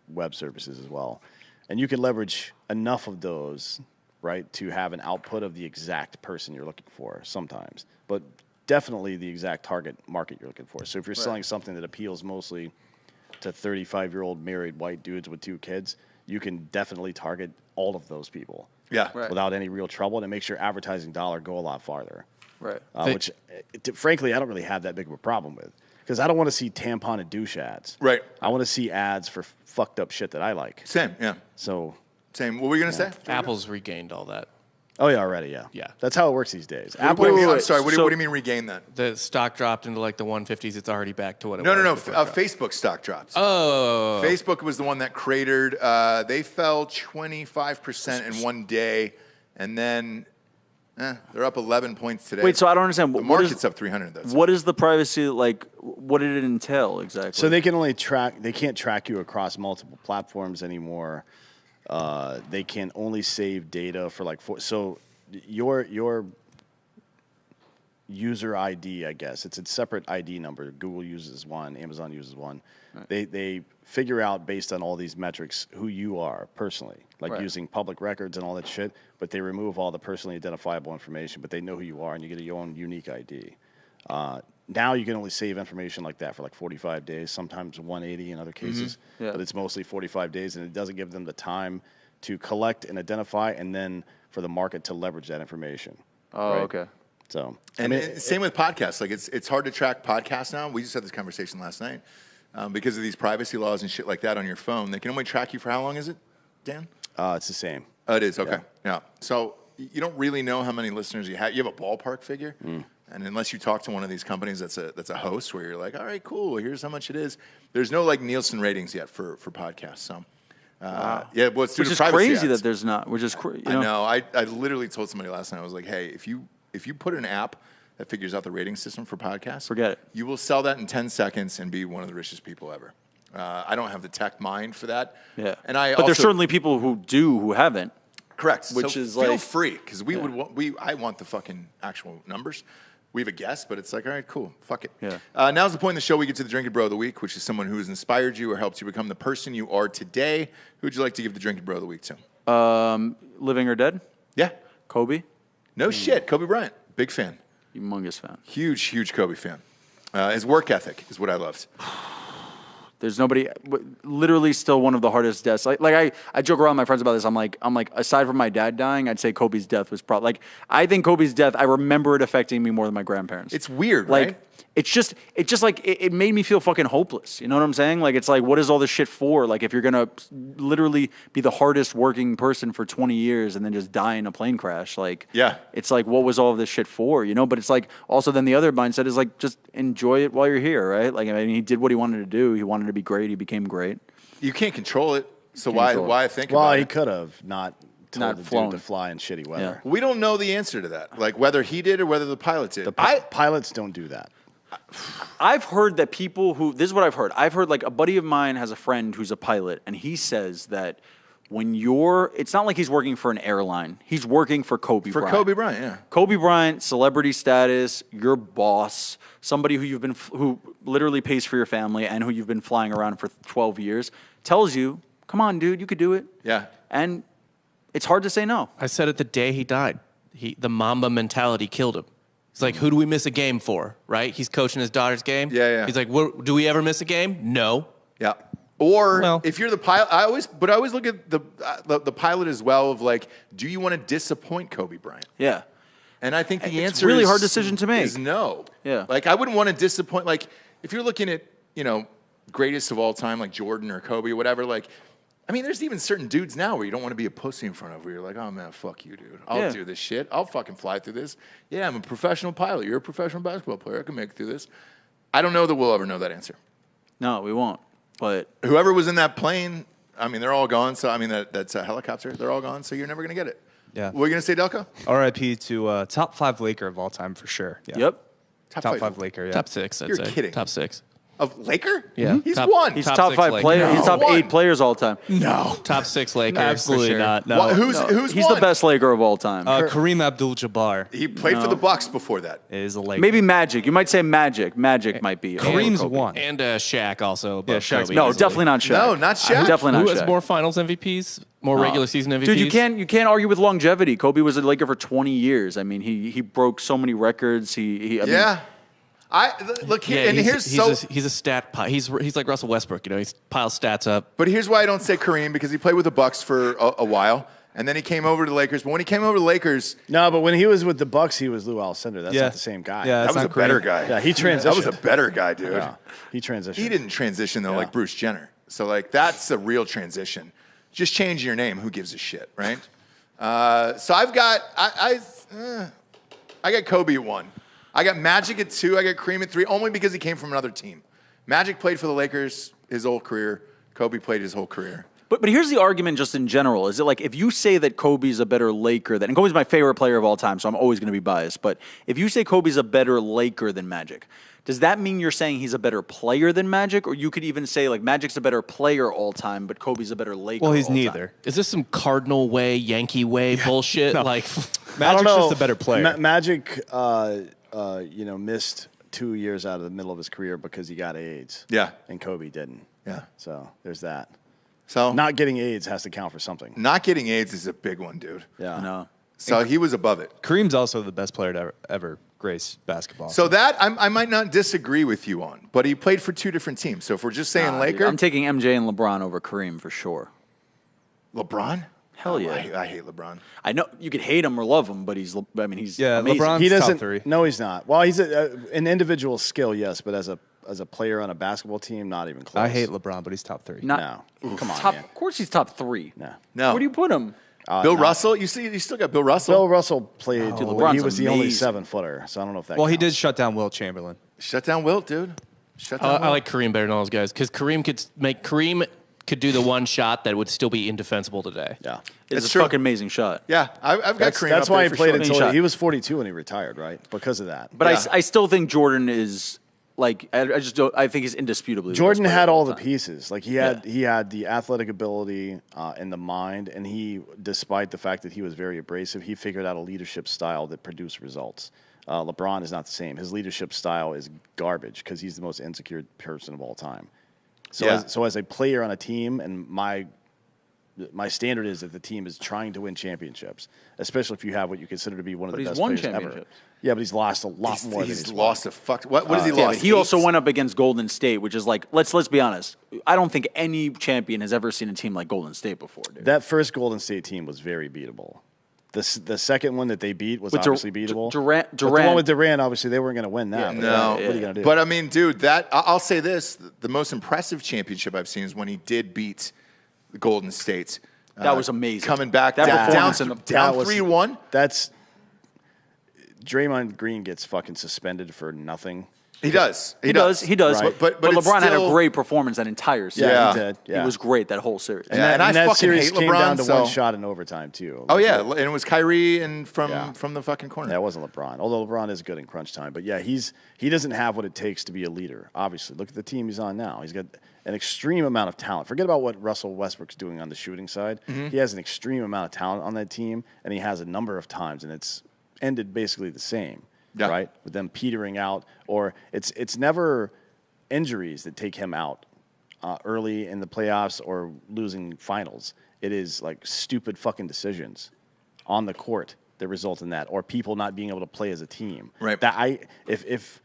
web services as well. And you can leverage enough of those, right, to have an output of the exact person you're looking for sometimes, but definitely the exact target market you're looking for. So if you're selling something that appeals mostly to 35-year-old married white dudes with 2 kids, you can definitely target all of those people. Yeah. Right. Without any real trouble, and it makes your advertising dollar go a lot farther. Right. Which, frankly, I don't really have that big of a problem with. Because I don't want to see tampon and douche ads. Right. I want to see ads for fucked up shit that I like. Same, yeah. So. Same. What were you going to say? Apple's regained all that. Oh, yeah, already, yeah. Yeah. That's how it works these days. I'm sorry, what do you mean regain that? The stock dropped into like the 150s. It's already back to what it was. No. before it dropped. Facebook stock drops. Oh. Facebook was the one that cratered. They fell 25% in one day, and then they're up 11 points today. Wait, so I don't understand. The market's up 300, though. What is the privacy, like, what did it entail exactly? So they can only they can't track you across multiple platforms anymore. They can only save data for so your user ID, I guess it's a separate ID number. Google uses one, Amazon uses one. Right. They figure out based on all these metrics who you are personally, like using public records and all that shit. But they remove all the personally identifiable information. But they know who you are, and you get your own unique ID. Now you can only save information like that for like 45 days, sometimes 180 in other cases. Mm-hmm. Yeah. But it's mostly 45 days, and it doesn't give them the time to collect and identify, and then for the market to leverage that information. Oh, right? Okay. So, and same with podcasts. Like it's hard to track podcasts now. We just had this conversation last night because of these privacy laws and shit like that on your phone. They can only track you for how long is it, Dan? It's the same. Oh, it is? Okay. Yeah. So you don't really know how many listeners you have. You have a ballpark figure. And unless you talk to one of these companies that's a host where you're like, all right, cool, here's how much it is. There's no like Nielsen ratings yet for podcasts. So, yeah, well, it's which is crazy that there's not. Which is crazy. I know. I literally told somebody last night, I was like, hey, if you put an app that figures out the rating system for podcasts, forget it. You will sell that in 10 seconds and be one of the richest people ever. I don't have the tech mind for that. Yeah. But there's certainly people who haven't. Correct. Which so is feel like free because I want the fucking actual numbers. We have a guest, but it's like, all right, cool, fuck it. Yeah. Now's the point in the show we get to the Drinkin' Bro of the Week, which is someone who has inspired you or helped you become the person you are today. Who would you like to give the Drinkin' Bro of the Week to? Living or dead? Yeah. Kobe? No shit. Kobe Bryant. Big fan. Humongous fan. Huge Kobe fan. His work ethic is what I loved. There's nobody, literally still one of the hardest deaths. Like I joke around with my friends about this. I'm like, aside from my dad dying, I'd say Kobe's death was probably, like, I think Kobe's death, I remember it affecting me more than my grandparents. It's weird, like, right? It's just like, it made me feel fucking hopeless. You know what I'm saying? Like, it's like, what is all this shit for? Like, if you're going to literally be the hardest working person for 20 years and then just die in a plane crash, like, yeah, it's like, what was all of this shit for? You know, but it's like, also then the other mindset is like, just enjoy it while you're here, right? Like, I mean, he did what he wanted to do. He wanted to be great. He became great. You can't control it. So why think about it? Well, he could have not told the flown. dude to fly in shitty weather. Yeah. We don't know the answer to that. Like, whether he did or whether the pilot did. Pilots don't do that. I've heard that people this is what I've heard. I've heard, like, a buddy of mine has a friend who's a pilot, and he says that when it's not like he's working for an airline. He's working for Kobe Bryant. For Kobe Bryant, yeah. Kobe Bryant, celebrity status, your boss, somebody who literally pays for your family and who you've been flying around for 12 years, tells you, come on, dude, you could do it. Yeah. And it's hard to say no. I said it the day he died. The Mamba mentality killed him. He's like, who do we miss a game for, right? He's coaching his daughter's game. Yeah. He's like, do we ever miss a game? No. Yeah. Or if you're the pilot, I always look at the pilot as well of like, do you want to disappoint Kobe Bryant? Yeah. And I think the answer it's a really hard decision to make. Is no. Yeah. Like, I wouldn't want to disappoint. Like, if you're looking at, greatest of all time, like Jordan or Kobe or whatever, like, I mean, there's even certain dudes now where you don't want to be a pussy in front of, where you're like, oh, man, fuck you, dude. I'll do this shit. I'll fucking fly through this. Yeah, I'm a professional pilot. You're a professional basketball player. I can make it through this. I don't know that we'll ever know that answer. No, we won't. But whoever was in that plane, I mean, they're all gone. So, I mean, that's a helicopter. They're all gone. So you're never going to get it. Yeah. What are you going to say, Delco? R.I.P. to top 5 Laker of all time for sure. Yeah. Yep. Top 5 Laker, yeah. Top 6, I'd You're say. kidding. Top 6. Of Laker? Yeah. He's won. He's Top top 6 5 Lakers. players. No. He's top Won. 8 players all time. No. Top 6 Lakers. Absolutely for sure. not. No. What, who's He's won? the best Laker of all time. Kareem Abdul-Jabbar He played for the Bucks before that. is a Laker. Maybe Magic. You might say Magic. Magic might be. Kareem's over Kobe. won. And Shaq also. Yeah, above Shaq's Kobe No, easily. definitely not Shaq. No, not Shaq. Definitely Who not has Shaq. more finals MVPs? More regular season MVPs? Dude, you can't argue with longevity. Kobe was a Laker for 20 years. I mean, he broke so many records. I mean, Look here, Yeah, and he's a stat pile. He's like Russell Westbrook, he piles stats up. But here's why I don't say Kareem, because he played with the Bucks for a while, and then he came over to the Lakers. But when he came over to the Lakers, No, but when he was with the Bucks, he was Lou Alcindor. That's not the same guy. Yeah, that was a better guy. Yeah, he transitioned. That was a better guy, dude. Yeah, he transitioned. He didn't transition though, like Bruce Jenner. So like that's a real transition. Just change your name. Who gives a shit, right? So I've got I got Kobe at 1. I got Magic at 2. I got Kareem at 3, only because he came from another team. Magic played for the Lakers his whole career. Kobe played his whole career. But here's the argument just in general. Is it like if you say that Kobe's a better Laker than, and Kobe's my favorite player of all time, so I'm always going to be biased, but if you say Kobe's a better Laker than Magic, does that mean you're saying he's a better player than Magic? Or you could even say like Magic's a better player all time, but Kobe's a better Laker Well, he's all time. neither. Is this some Cardinal way, Yankee way bullshit? No. Like, Magic's just a better player. Magic, missed 2 years out of the middle of his career because he got AIDS. Yeah. And Kobe didn't. Yeah. So there's that. So Not getting AIDS has to count for something. not getting AIDS is a big one, dude. Yeah. No. So he was above it. Kareem's also the best player to ever grace basketball. So that I might not disagree with you on, but he played for 2 different teams. So if we're just saying Dude, Laker, I'm taking MJ and LeBron over Kareem for sure. LeBron. Hell yeah. I hate LeBron. I know you could hate him or love him, but he's amazing. LeBron's He doesn't. top 3. No, he's not. Well, he's an individual skill, yes, but as a player on a basketball team, not even close. I hate LeBron, but he's top 3. Not, No. Come on, top, man. Of course he's top 3. No. No. Where do you put him? Bill Russell. You still got Bill Russell. Bill Russell played. Dude, when LeBron's he was the only amazing. 7-footer, so I don't know if that. Well, he did counts. shut down Wilt Chamberlain. Shut down Wilt, dude. Shut down. I like Kareem better than all those guys because Kareem could do the one shot that would still be indefensible today. Yeah. It's It's a true. fucking amazing shot. Yeah, I've got Kareem. That's up why there he for played sure. until Shot. he was 42 when he retired, right? Because of that. But Yeah. I still think Jordan is like I just don't. I think he's indisputably. Jordan the best player had of all the time. pieces. Like he had the athletic ability and the mind, and he, despite the fact that he was very abrasive, he figured out a leadership style that produced results. LeBron is not the same. His leadership style is garbage because he's the most insecure person of all time. So, Yeah. as a player on a team, and my standard is that the team is trying to win championships, especially if you have what you consider to be one of But the he's best won players ever. championships. Yeah, but he's lost a lot more than He's he's lost a fuck. What has he Yeah, lost? but he also 8? went up against Golden State, which is like let's be honest. I don't think any champion has ever seen a team like Golden State before, dude. That first Golden State team was very beatable. The second one that they beat was With obviously beatable. Durant- But the one with Durant, obviously, they weren't going to win that. Yeah, but No, what are you going to do? But I mean, dude, I'll say this: the most impressive championship I've seen is when he did beat the Golden State. That was amazing. Coming back That down performance in the- down that was- 3-1. That's Draymond Green gets fucking suspended for nothing. He does. He does. Right. But LeBron it's had a still- great performance that entire series. Yeah, he did. Yeah. He was great that whole series. Yeah. And I that fucking series hate came LeBron, down to so- one shot in overtime too. Oh yeah, and it was Kyrie and from Yeah. the fucking corner. That wasn't LeBron. Although LeBron is good in crunch time, but yeah, he doesn't have what it takes to be a leader. Obviously, look at the team he's on now. He's got an extreme amount of talent. Forget about what Russell Westbrook's doing on the shooting side. Mm-hmm. He has an extreme amount of talent on that team, and he has a number of times, and it's ended basically the same, Yeah. right? With them petering out, or it's never injuries that take him out early in the playoffs or losing finals. It is like stupid fucking decisions on the court that result in that, or people not being able to play as a team. Right. If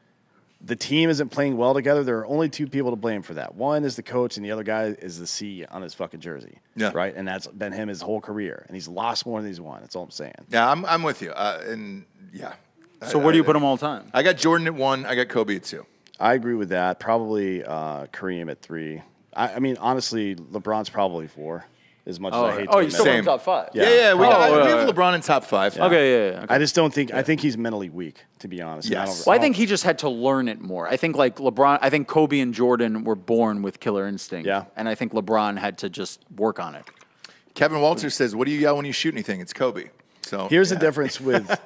the team isn't playing well together, there are only 2 people to blame for that. One is the coach, and the other guy is the C on his fucking jersey. Yeah. Right. And that's been him his whole career, and he's lost more than he's won. That's all I'm saying. Yeah, I'm with you. And yeah. So where do you put them all time? I got Jordan at 1. I got Kobe at 2. I agree with that. Probably Kareem at 3. I mean, honestly, LeBron's probably 4. As much as I hate to you admit still it. put Same. him top 5. Yeah, we Oh, have LeBron in top 5. Okay, yeah. Okay. I just don't think. I think he's mentally weak, to be honest. And Yes. Well, I think he just had to learn it more. I think like LeBron, I think Kobe and Jordan were born with killer instinct. Yeah. And I think LeBron had to just work on it. Kevin Walter says, "What do you yell when you shoot anything?" It's Kobe. So Here's the difference with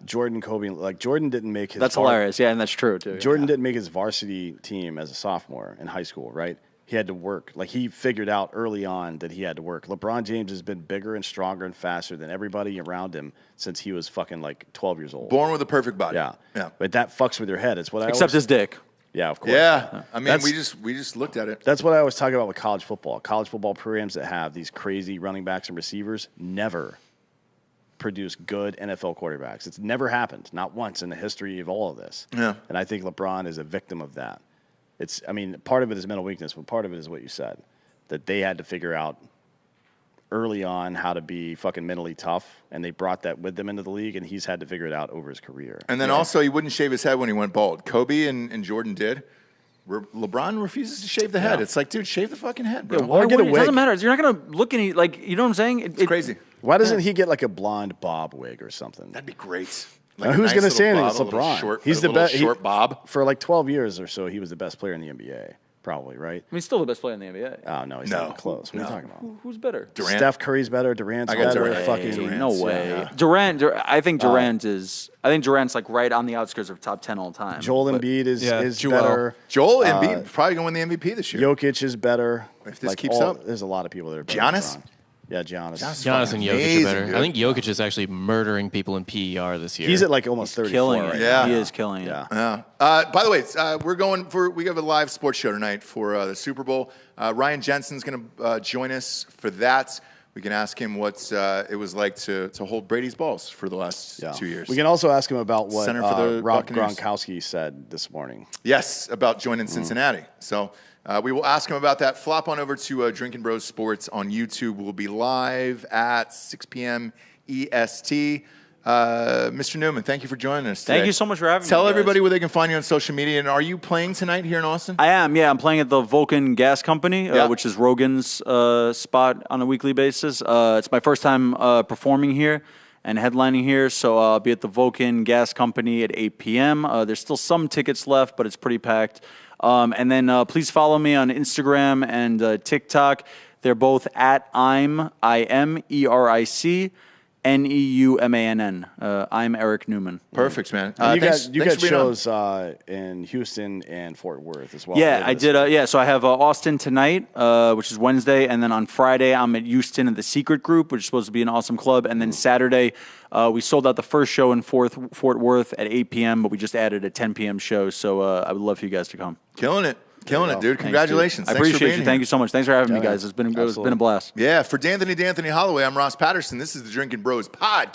Jordan, Kobe. Like Jordan didn't make his. That's hilarious. Yeah, and that's true too. Jordan didn't make his varsity team as a sophomore in high school, right? He had to work. Like he figured out early on that he had to work. LeBron James has been bigger and stronger and faster than everybody around him since he was fucking like 12 years old. born with a perfect body. Yeah. yeah, But that fucks with your head. It's what I Except always, his dick. Yeah, of course. yeah. I mean, That's- we just looked at it. That's what I always talk about with college football. College football programs that have these crazy running backs and receivers never produce good NFL quarterbacks. It's never happened, not once in the history of all of this. Yeah. And I think LeBron is a victim of that. Part of it is mental weakness, but part of it is what you said, that they had to figure out early on how to be fucking mentally tough, and they brought that with them into the league, and he's had to figure it out over his career. And then also, he wouldn't shave his head when he went bald. Kobe and Jordan did. LeBron refuses to shave the head. It's like, dude, shave the fucking head, bro. Why get a it wig. doesn't matter. You're not going to look any, like, you know what I'm saying? It's crazy. Why doesn't he get like a blonde bob wig or something? That'd be great. Now, who's going to say anything? It's bob, a little LeBron. short- He's a the little best. short bob. For like 12 years or so, he was the best player in the NBA. Probably, right? I mean, he's still the best player in the NBA. Oh, no, he's No. not even close. What are you talking about? Who's better? Durant. Steph Curry's better. Durant's I got better. Durant. Fucking Durant. No way. Yeah. I think Durant is. I think Durant's like right on the outskirts of top 10 all time. Joel But Embiid is Joel. better. Joel Embiid probably going to win the MVP this year. Jokic is better. If this keeps up. There's a lot of people that are better. Giannis? than LeBron. Yeah, Giannis. Giannis and Jokic amazing, are better. dude. I think Jokic is actually murdering people in PER this year. He's at like almost 34 killing it. right Yeah. He is killing it. Yeah. By the way, we have a live sports show tonight for the Super Bowl. Ryan Jensen's going to join us for that. We can ask him what it was like to hold Brady's balls for the last 2 years. We can also ask him about what Center for the Rob Buccaneers. Gronkowski said this morning. Yes, about joining Cincinnati. So we will ask him about that. Flop on over to Drinkin' Bros Sports on YouTube. We'll be live at 6 p.m. EST. Mr. Neumann, thank you for joining us today. Thank you so much for having me. Tell guys. everybody where they can find you on social media. And are you playing tonight here in Austin? I am, yeah. I'm playing at the Vulcan Gas Company, Yeah. which is Rogan's spot on a weekly basis. It's my first time performing here and headlining here, so I'll be at the Vulcan Gas Company at 8 p.m. There's still some tickets left, but it's pretty packed. And then please follow me on Instagram and TikTok. They're both at IMERIC. Neumann. I'm Eric Neumann. Perfect, man. You thanks got for being on. shows in Houston and Fort Worth as well. Yeah, later I this did. week. Yeah, so I have Austin tonight, which is Wednesday, and then on Friday I'm at Houston at the Secret Group, which is supposed to be an awesome club, and then Saturday we sold out the first show in Fort Worth at 8 p.m., but we just added a 10 p.m. show, so I would love for you guys to come. Killing it, dude. Thanks, dude. Congratulations. I Thanks for appreciate being you. here. Thank you so much. Thanks for having me, Yeah, guys. It's been a absolutely. blast. Yeah, for D'Anthony Holloway, I'm Ross Patterson. This is the Drinkin' Bros Podcast.